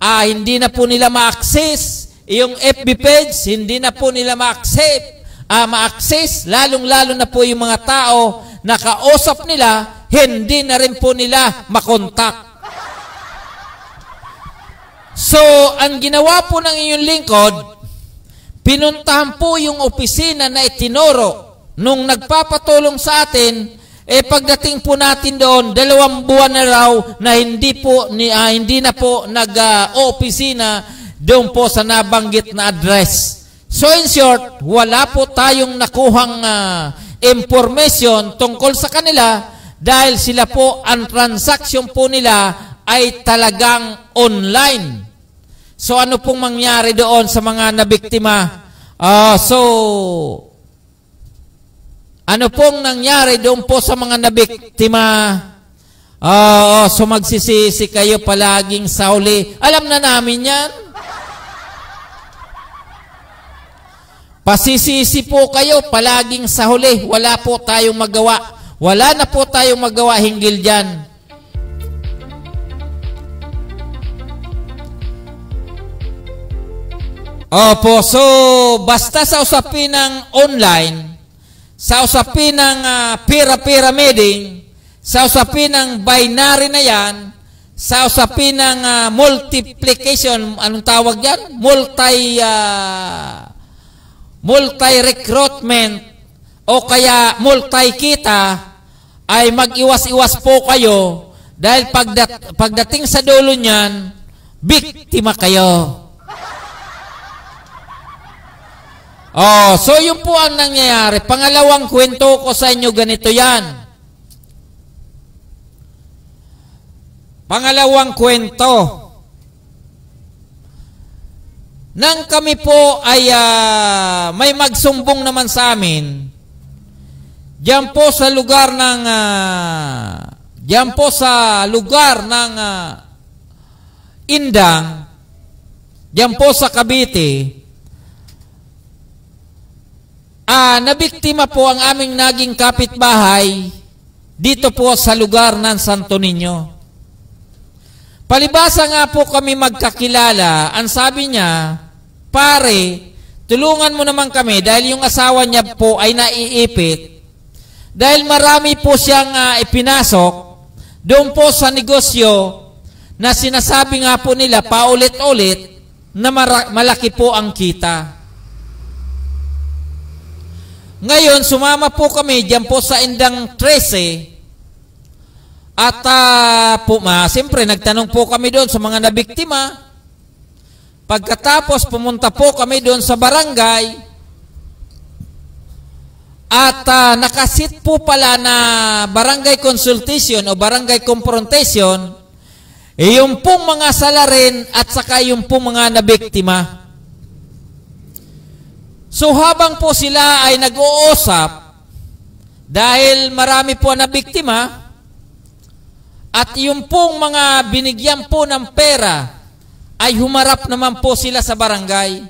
hindi na po nila ma-access. Yung FB page, hindi na po nila ma-access. Lalong-lalo na po yung mga tao na kausap nila, hindi na rin po nila makontak. So, ang ginawa po ng inyong lingkod, pinuntahan po yung opisina na itinuro nung nagpapatulong sa atin. Pagdating po natin doon, 2 buwan na raw na hindi na po nag-opisina doon po sa nabanggit na address. So in short, wala po tayong nakuhang information tungkol sa kanila dahil sila po, ang transaction po nila ay talagang online. So ano pong mangyari doon sa mga nabiktima? Ano pong nangyari doon po sa mga nabiktima? So magsisisi kayo palaging sa huli. Alam na namin yan. Pasisisi po kayo palaging sa huli. Wala po tayong magawa. Wala na po tayong magawa hinggil dyan. Opo, so basta sa usapin ng online, sa usapin ng pyramiding, sa usapin ng binary na yan, sa usapin ng multiplication, anong tawag yan? Multi-recruitment o kaya multi-kita, ay mag-iwas-iwas po kayo dahil pagdating sa dulo niyan, biktima kayo. So yun po ang nangyayari. Pangalawang kwento ko sa inyo, ganito yan. Pangalawang kwento. Nang kami po ay may magsumbong naman sa amin, diyan po sa lugar ng Indang, diyan po sa Cavite, nabiktima po ang aming naging kapitbahay dito po sa lugar ng Santo Niño. Palibasa nga po kami magkakilala, ang sabi niya, pare, tulungan mo naman kami dahil yung asawa niya po ay naiipit. Dahil marami po siyang ipinasok doon po sa negosyo na sinasabi nga po nila paulit-ulit na malaki po ang kita. Ngayon, sumama po kami diyan po sa Indang 13 at siyempre nagtanong po kami doon sa mga nabiktima. Pagkatapos pumunta po kami doon sa barangay at nakasit po pala na barangay consultation o barangay confrontation yung pong mga salarin at saka yung pong mga nabiktima. So habang po sila ay nag-uusap, dahil marami po na biktima, at yung pong mga binigyan po ng pera, ay humarap naman po sila sa barangay.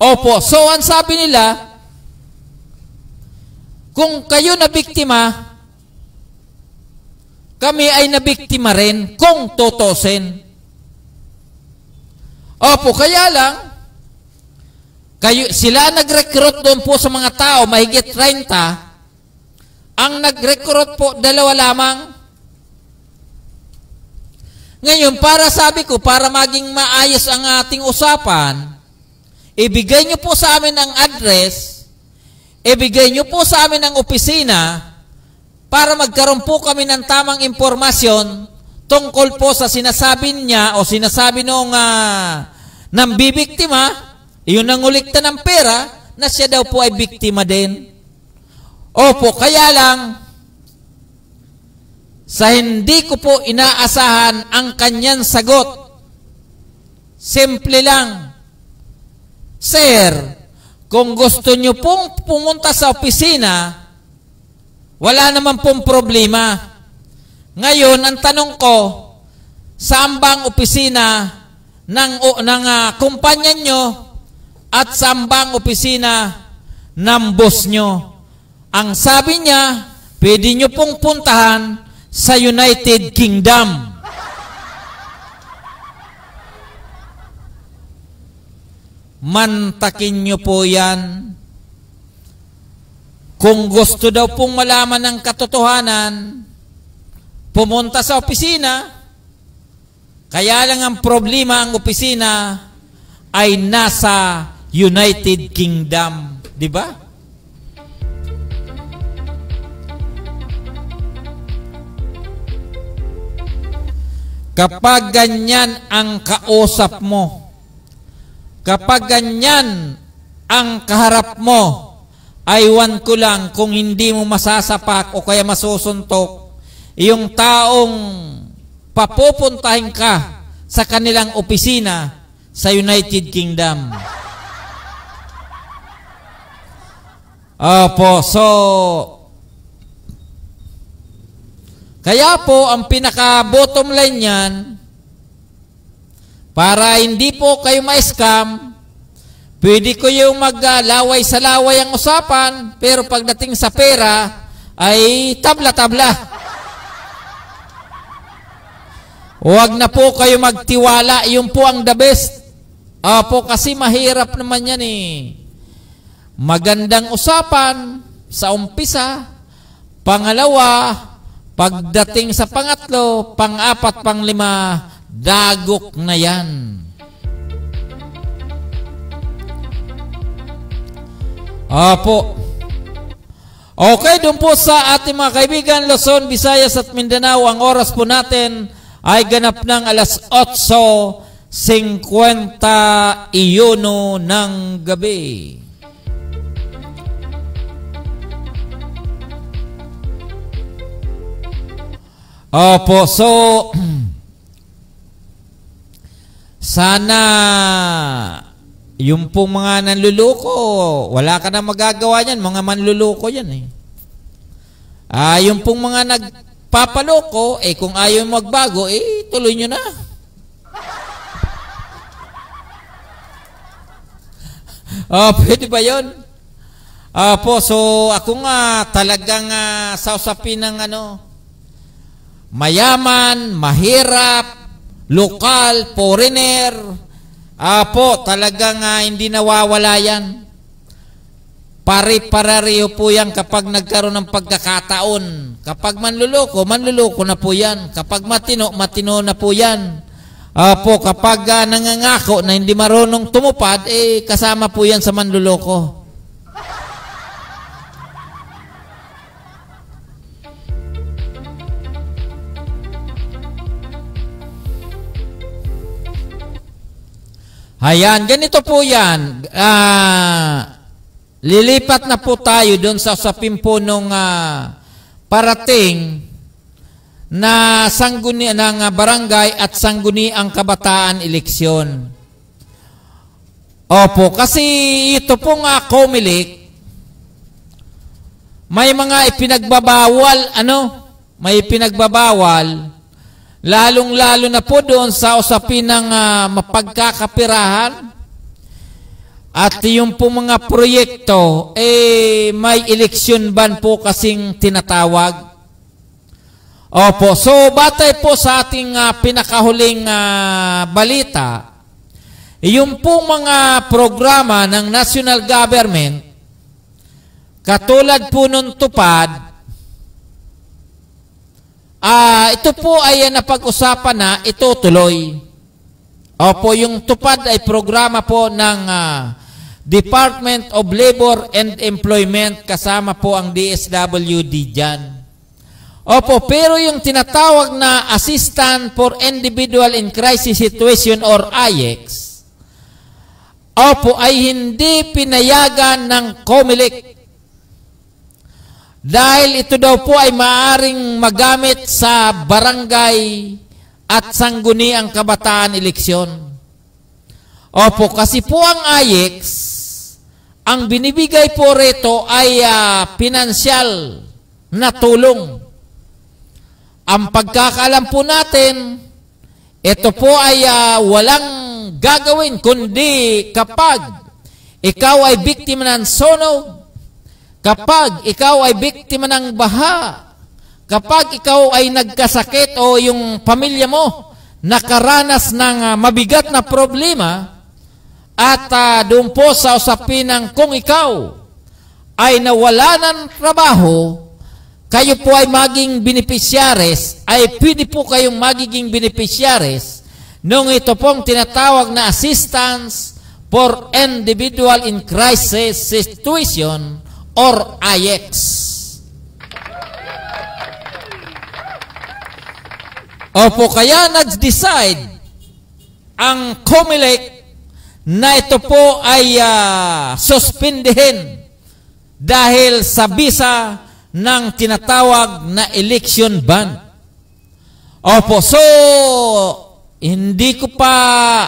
Opo, so ang sabi nila, kung kayo na biktima, kami ay nabiktima rin kung tutusin. Opo, kaya lang, sila nag-recruit doon po sa mga tao, mahigit 30, ang nag-recruit po, 2 lamang. Ngayon, sabi ko, para maging maayos ang ating usapan, ibigay nyo po sa amin ang address, ibigay nyo po sa amin ang opisina, para magkaroon po kami ng tamang impormasyon tungkol po sa sinasabi niya o sinasabi ng bibiktima, yun ang ulikta ng pera, na siya daw po ay biktima din. Opo, kaya lang, sa hindi ko po inaasahan ang kanyang sagot. Simple lang, Sir, kung gusto nyo pong pumunta sa opisina, wala naman pong problema. Ngayon, ang tanong ko, saan bang opisina ng kumpanya nyo at saan bang opisina ng boss nyo? Ang sabi niya, pwede nyo pong puntahan sa United Kingdom. Mantakin nyo po yan. Kung gusto daw pong malaman ng katotohanan, pumunta sa opisina. Kaya lang ang problema, ang opisina ay nasa United Kingdom. Di ba? Kapag ganyan ang kausap mo, kapag ganyan ang kaharap mo, aywan ko lang kung hindi mo masasapak o kaya masusuntok yung taong papupuntahin ka sa kanilang opisina sa United Kingdom. Opo, so kaya po ang pinaka bottom line niyan, para hindi po kayo ma-scam, pwede ko yung maglaway sa laway ang usapan, pero pagdating sa pera ay tabla-tabla. Huwag na po kayo magtiwala, yun po ang the best. Opo, kasi mahirap naman yan eh. Magandang usapan sa umpisa, pangalawa, pagdating sa pangatlo, pang-4, pang-5, dagok na yan. Opo. Okay, doon po sa ating mga kaibigan, Luzon, Visayas at Mindanao, ang oras po natin ay ganap ng 8:51 ng gabi. Opo, so sana yung pong mga nanluluko, wala ka na magagawa yan, mga manluluko yan eh. Yung pong mga nagpapaloko, kung ayaw magbago, tuloy nyo na. Pwede ba yun? Po, so ako nga talagang sa usapin ng mayaman, mahirap, lokal, foreigner, po, talagang hindi nawawala yan. Pare-pareho po yan kapag nagkaroon ng pagkakataon. Kapag manluloko, manluloko na po yan. Kapag matino, matino na po yan. Po, kapag nangangako na hindi marunong tumupad, kasama po yan sa manluloko. Ayan, ganito po yan. Lilipat na po tayo doon sa usapin po nung parating na sangguni ng barangay at sangguniang kabataan eleksyon. Opo, kasi ito pong COMELEC, may mga ipinagbabawal, may ipinagbabawal, lalong-lalo na po doon sa usapin ng mapagkakapirahan at yung po mga proyekto, may election ban po kasing tinatawag. Opo, so batay po sa ating pinakahuling balita, yung pong mga programa ng national government, katulad po nung tupad, ito po ay napag-usapan na itutuloy. Opo, yung tupad ay programa po ng Department of Labor and Employment, kasama po ang DSWD dyan. Opo, pero yung tinatawag na Assistant for Individual in Crisis Situation or AIEX, opo, ay hindi pinayagan ng COMELEC dahil ito daw po ay maaaring magamit sa barangay at sangguniang kabataan eleksyon. Opo, kasi po ang AIEX, ang binibigay po rito ay pinansyal na tulong. Ang pagkakaalam po natin, ito po ay walang gagawin kundi kapag ikaw ay biktima ng sunog, kapag ikaw ay biktima ng baha, kapag ikaw ay nagkasakit o yung pamilya mo nakaranas ng mabigat na problema, at doon po sa usapin ng kung ikaw ay nawala ng trabaho, kayo po ay maging beneficiaries, ay pwede po kayong magiging beneficiaries nung ito pong tinatawag na Assistance for Individual in Crisis Situation or AIEX. Opo, kaya nag-decide ang COMELEC na ito po ay suspendihin dahil sa bisa ng tinatawag na election ban. Opo, so hindi ko pa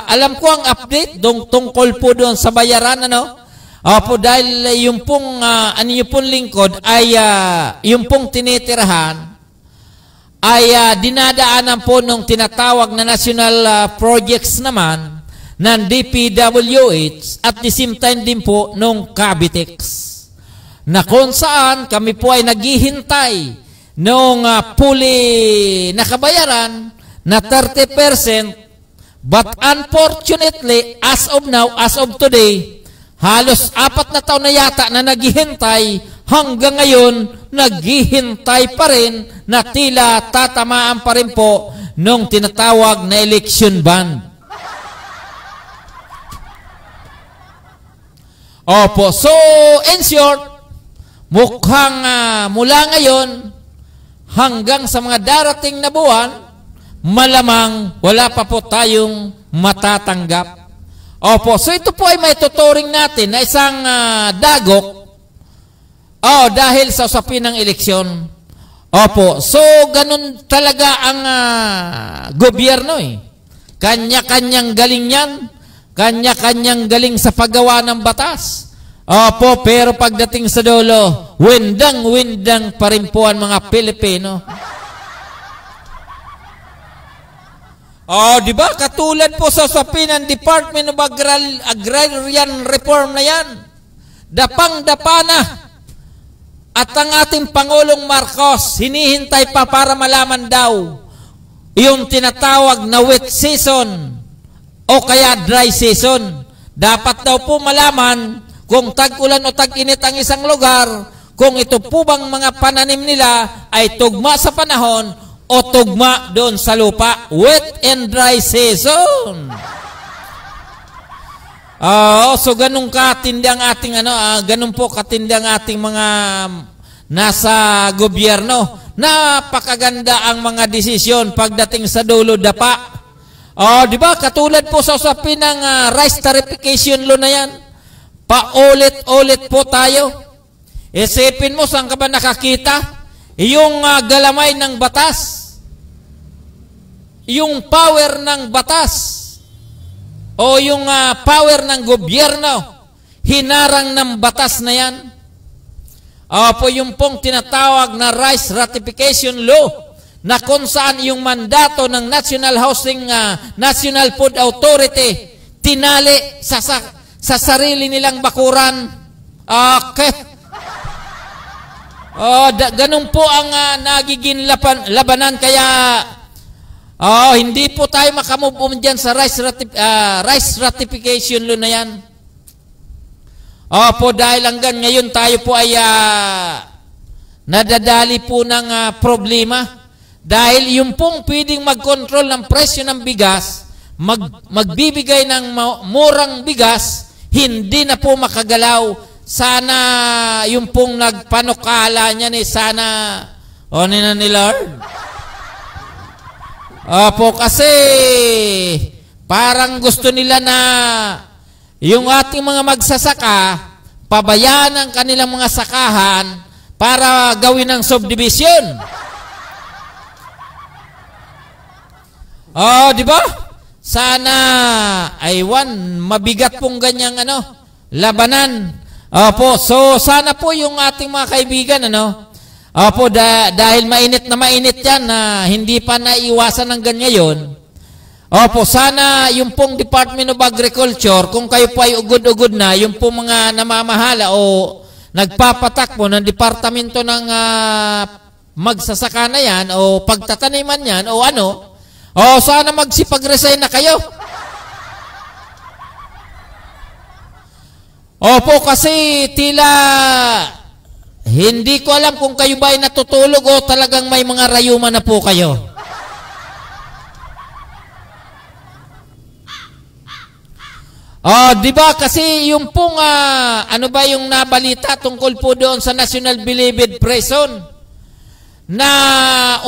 alam ko ang update tungkol po doon sa bayaran, ano? Opo, dahil yung pong yung pong lingkod ay yung pong tinitirahan ay dinadaanan po nung tinatawag na national projects naman ng DPWH at the same time din po nung Cavitex, na kung saan kami po ay naghihintay nung fully nakabayaran na 30%, but unfortunately, as of now, as of today, halos 4 na taon na yata na naghihintay, hanggang ngayon, naghihintay pa rin na tila tatamaan pa rin po nung tinatawag na election ban. Opo, so in short, mukhang mula ngayon hanggang sa mga darating na buwan, malamang wala pa po tayong matatanggap. Opo, so ito po ay may tuturing natin na isang dagok dahil sa usapin ng eleksyon. Opo, so ganun talaga ang gobyerno eh. Kanya-kanyang galing yan, kanya-kanyang galing sa paggawa ng batas. Opo, pero pagdating sa dulo, windang-windang pa rin po ang mga Pilipino. Di ba? Katulad po sa usapin ng Department of Agrarian Reform na yan. Dapang-dapa na. At ang ating Pangulong Marcos, hinihintay pa para malaman daw yung tinatawag na wet season o kaya dry season. Dapat daw po malaman kung tag-ulan o tag-init ang isang lugar, kung ito po bang mga pananim nila ay tugma sa panahon o tugma doon sa lupa. Wet and dry season. So ganun katindi ang ating ganun po katindi ang ating mga nasa gobyerno. Napakaganda ang mga desisyon pagdating sa dulo dapa. Di ba? Katulad po sa usapin ng rice tarification law na yan. Paulit-ulit po tayo. Isipin mo, saan ka ba nakakita? Yung galamay ng batas. Yung power ng batas. O yung power ng gobyerno. Hinarang ng batas na yan. Po yung pong tinatawag na rice ratification law, na kung saan yung mandato ng National Housing, National Food Authority, tinali sa sarili nilang bakuran. Okay. Ganun po ang nagiging labanan. Kaya hindi po tayo makamove on dyan sa rice ratification law na yan. Po, dahil hanggang ngayon tayo po ay nadadali po ng problema. Dahil yung pong pwedeng mag-control ng presyo ng bigas, magbibigay ng murang bigas, hindi na po makagalaw. Sana yung pong nagpanukala niya sana onin na ni Lord. Po, kasi parang gusto nila na yung ating mga magsasaka, pabayaan ang kanilang mga sakahan para gawin ng subdivision. Di ba? Sana mabigat pong ganyang labanan. So sana po yung ating mga kaibigan dahil mainit na mainit yan na hindi pa naiwasan hanggang ngayon. Sana yung pong Department of Agriculture, kung kayo po ay ugod-ugod na, yung pong mga namamahala o nagpapatakbo ng departamento ng magsasaka na yan o pagtataniman yan o sana magsipag-resign na kayo. Kasi tila hindi ko alam kung kayo ba ay natutulog o talagang may mga rayuman na po kayo. Di ba kasi yung pong yung nabalita tungkol po doon sa National Bilibid Prison na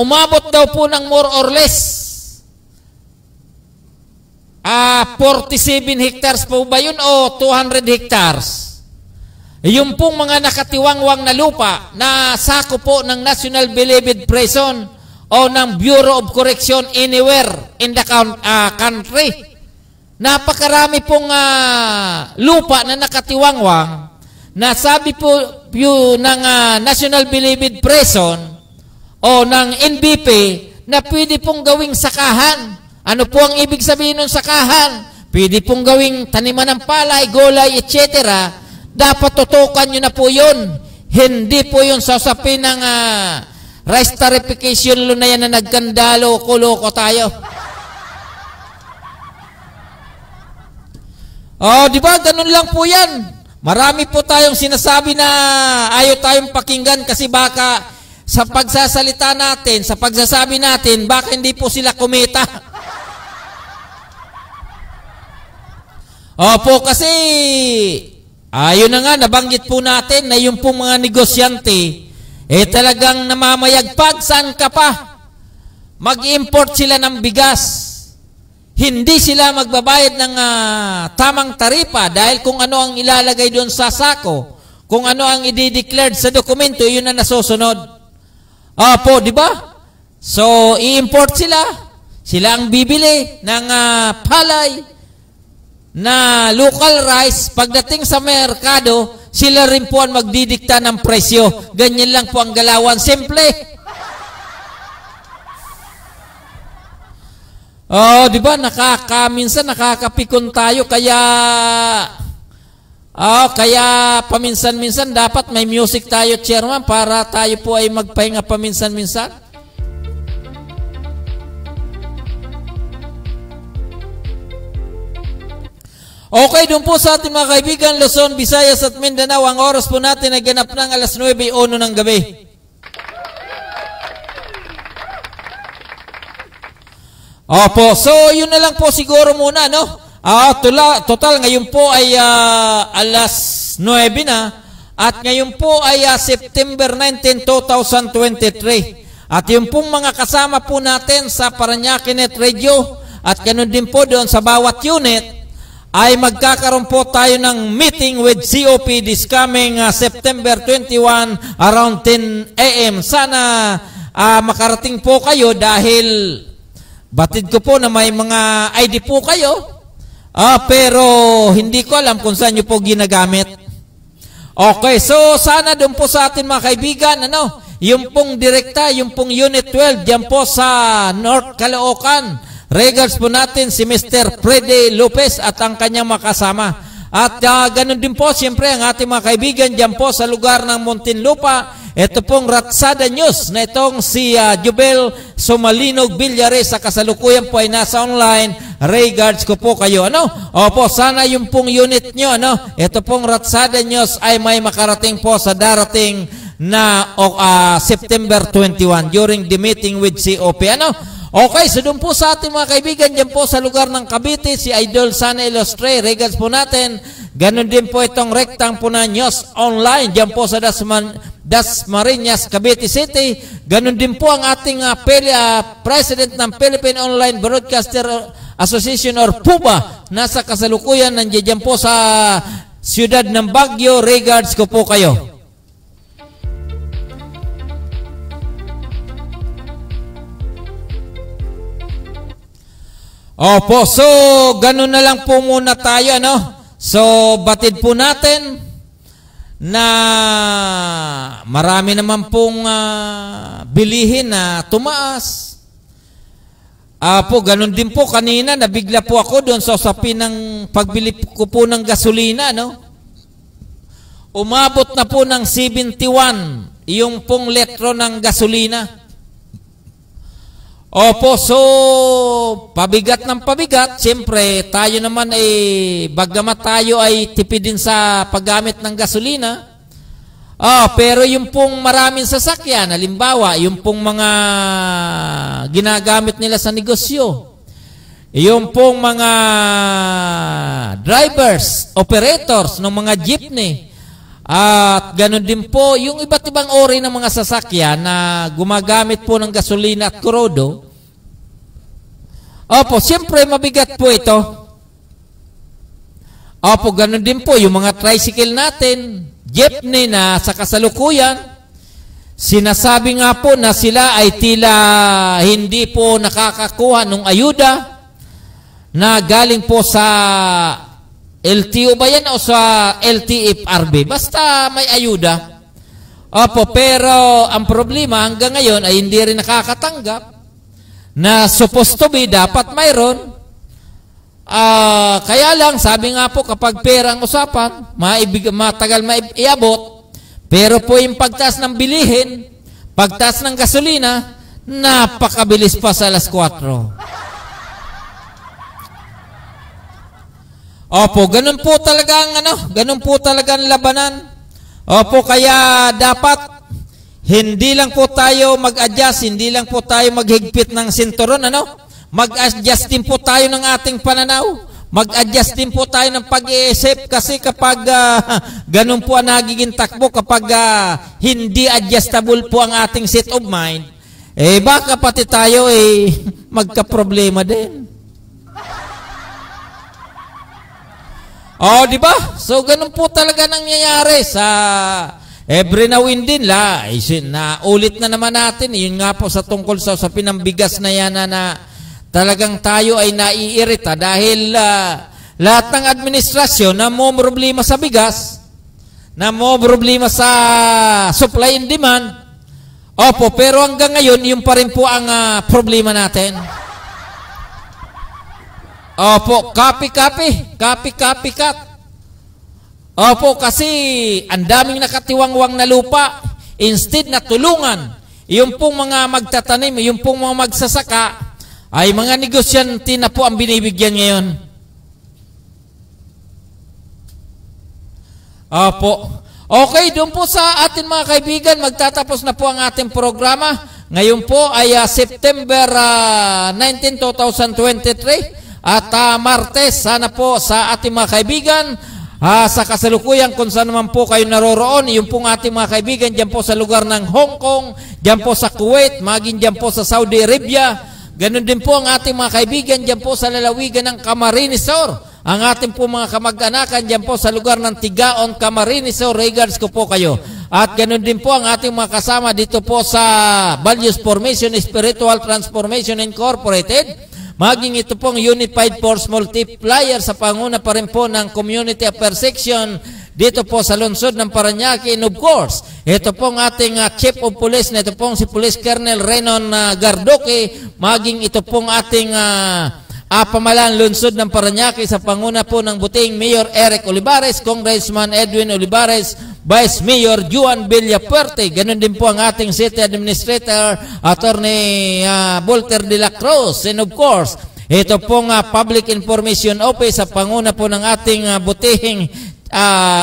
umabot daw po ng more or less 47 hectares po ba yun o 200 hectares? Yung pong mga nakatiwangwang na lupa na sako po ng National Bilibid Prison o ng Bureau of Correction anywhere in the country. Napakarami pong lupa na nakatiwangwang na sabi po ng National Bilibid Prison o ng NBP na pwede pong gawing sakahan. Ano po ang ibig sabihin ng sakahan? Pwede pong gawing taniman ng palay, gulay, etc. Dapat tutukan nyo na po yun. Hindi po yun sasapin ng rice tarification law na yan na nagkandalo, kuloko tayo. Di ba? Ganun lang po yan. Marami po tayong sinasabi na ayaw tayong pakinggan kasi baka sa pagsasalita natin, sa pagsasabi natin, baka hindi po sila kumita. Kasi ayun na nga, nabanggit po natin na yung pong mga negosyante talagang namamayagpag. Saan ka pa? Mag-import sila ng bigas. Hindi sila magbabayad ng tamang taripa dahil kung ano ang ilalagay doon sa sako, kung ano ang i-declared sa dokumento, yun na nasusunod. Di ba? So, i-import sila. Sila ang bibili ng palay na local rice. Pagdating sa merkado, sila rin po ang magdidikta ng presyo. Ganyan lang po ang galawan. Simple. Di ba? Minsan nakakapikon tayo kaya paminsan-minsan dapat may music tayo, chairman, para tayo po ay magpahinga paminsan-minsan. Okay, doon po sa ating mga kaibigan, Luzon, Visayas at Mindanao, ang oras po natin ay ganap ng 9:01 ng gabi. So yun na lang po siguro muna, total, ngayon po ay 9:00 na, at ngayon po ay September 19, 2023. At yung pong mga kasama po natin sa Parañaque Net Radio, at ganun din po doon sa bawat unit, ay magkakaroon po tayo ng meeting with COP this coming September 21 around 10 a.m. Sana makarating po kayo dahil batid ko po na may mga ID po kayo, pero hindi ko alam kung saan nyo po ginagamit. Okay, so sana doon po sa atin mga kaibigan, yung pong direkta, yung pong Unit 12, diyan po sa North Caloocan. Regards po natin si Mr. Freddy Lopez at ang kanyang makasama. At ganun din po, siyempre, ang ating mga kaibigan dyan po sa lugar ng Muntinlupa, Ito pong Ratsada News na itong si Jubel Somalinog Villares sa kasalukuyan po ay nasa online. Regards ko po kayo. Ano? Opo, sana yung pong unit nyo, ano? Ito pong Ratsada News ay may makarating po sa darating na September 21 during the meeting with COP. Ano? Okay, so doon po sa ating mga kaibigan, dyan po sa lugar ng Cavite, si Idol Sana Ilustre, regards po natin. Ganon din po itong rektang po na News Online, dyan po sa Dasmariñas, Cavite City. Ganon din po ang ating President ng Philippine Online Broadcaster Association or PUBA, nasa kasalukuyan, nandiyan po sa siyudad ng Baguio. Regards ko po kayo. Opo, so ganun na lang po muna tayo, ano? So batid po natin na marami naman pong bilihin na tumaas. Po, ganun din po kanina, nabigla po ako doon sa usapin ng pagbili ko po ng gasolina, no? Umabot na po ng 71 yung pong litro ng gasolina. Opo, so pabigat ng pabigat. Siyempre, tayo naman ay bagamat tayo ay tipid din sa paggamit ng gasolina. Pero yung pong maraming sasakyan, halimbawa, yung pong mga ginagamit nila sa negosyo, yung pong mga drivers, operators ng mga jeepney, at ganun din po, yung iba't ibang uri ng mga sasakyan na gumagamit po ng gasolina at krudo. Opo, siyempre mabigat po ito. Opo, ganun din po, yung mga tricycle natin, jeepney na sa kasalukuyan, sinasabi nga po na sila ay tila hindi po nakakakuha ng ayuda na galing po sa LTO ba yan o sa LTFRB? Basta may ayuda. Opo, pero ang problema hanggang ngayon ay hindi rin nakakatanggap na supposed to be dapat mayroon. Kaya lang, sabi nga po kapag pera ang usapan, matagal maiabot, pero po yung pagtaas ng bilihin, pagtaas ng gasolina, napakabilis pa sa alas 4. Opo, ganun po talaga ang ganun po talaga ang labanan. Opo, kaya dapat hindi lang po tayo mag-adjust, hindi lang po tayo maghigpit ng sinturon, mag-adjust din po tayo ng ating pananaw. Mag-adjust din po tayo ng pag-iisip kasi kapag ganun po ang nagiging takbo, kapag hindi adjustable po ang ating set of mind, baka pati tayo magka-problema din. Di ba? So ganun po talaga nangyayari sa every now and then ulit na naman natin. Yun nga po sa tungkol sa usapin ng bigas na yan na talagang tayo ay naiirita dahil lahat ng administrasyon na mo problema sa bigas, na mo problema sa supply and demand. Opo, pero hanggang ngayon yun pa rin po ang problema natin. Opo, copycat. Opo, kasi ang daming nakatiwangwang na lupa. Instead na tulungan yung pong mga magtatanim, yung pong mga magsasaka, ay mga negosyante na po ang binibigyan ngayon. Opo. Okay, doon po sa atin mga kaibigan, magtatapos na po ang ating programa. Ngayon po ay September 19, 2023. At Martes, sana po sa ating mga kaibigan, sa kasalukuyan kung saan naman po kayo naroroon, yung pong ating mga kaibigan dyan po sa lugar ng Hong Kong, dyan po sa Kuwait, maging dyan po sa Saudi Arabia, ganun din po ang ating mga kaibigan dyan po sa lalawigan ng Camarines Sur, ang ating po mga kamag-anakan dyan po sa lugar ng Tigaon, Camarines Sur, regards ko po kayo. At ganun din po ang ating mga kasama dito po sa Values Formation Spiritual Transformation Incorporated, maging ito pong Unified Force Multiplier sa panguna pa rin po ng Community Affairs Section dito po sa lungsod ng Parañaque. And of course, ito pong ating Chief of Police na ito pong si Police Colonel Renon Gardoque, maging ito pong ating Pamahalaan Lungsod ng Parañaque sa panguna po ng buting Mayor Eric Olivares, Congressman Edwin Olivares, Vice Mayor Juan Villapuerte, ganun din po ang ating City Administrator, Attorney Volter de la Cruz, and of course, ito pong Public Information Office sa panguna po ng ating butihing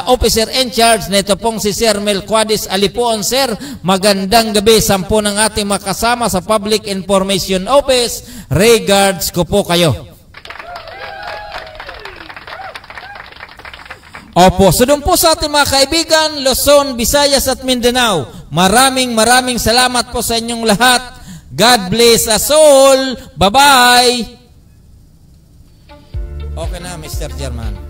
officer in charge na ito pong si Sir Melquadis Alipuon. Sir, magandang gabi. 10 ng ating makasama sa Public Information Office. Regards ko po kayo. Opo, so doon po sa ating mga kaibigan, Luzon, Visayas at Mindanao, maraming salamat po sa inyong lahat. God bless us all. Bye-bye. Okay na, Mr. Chairman.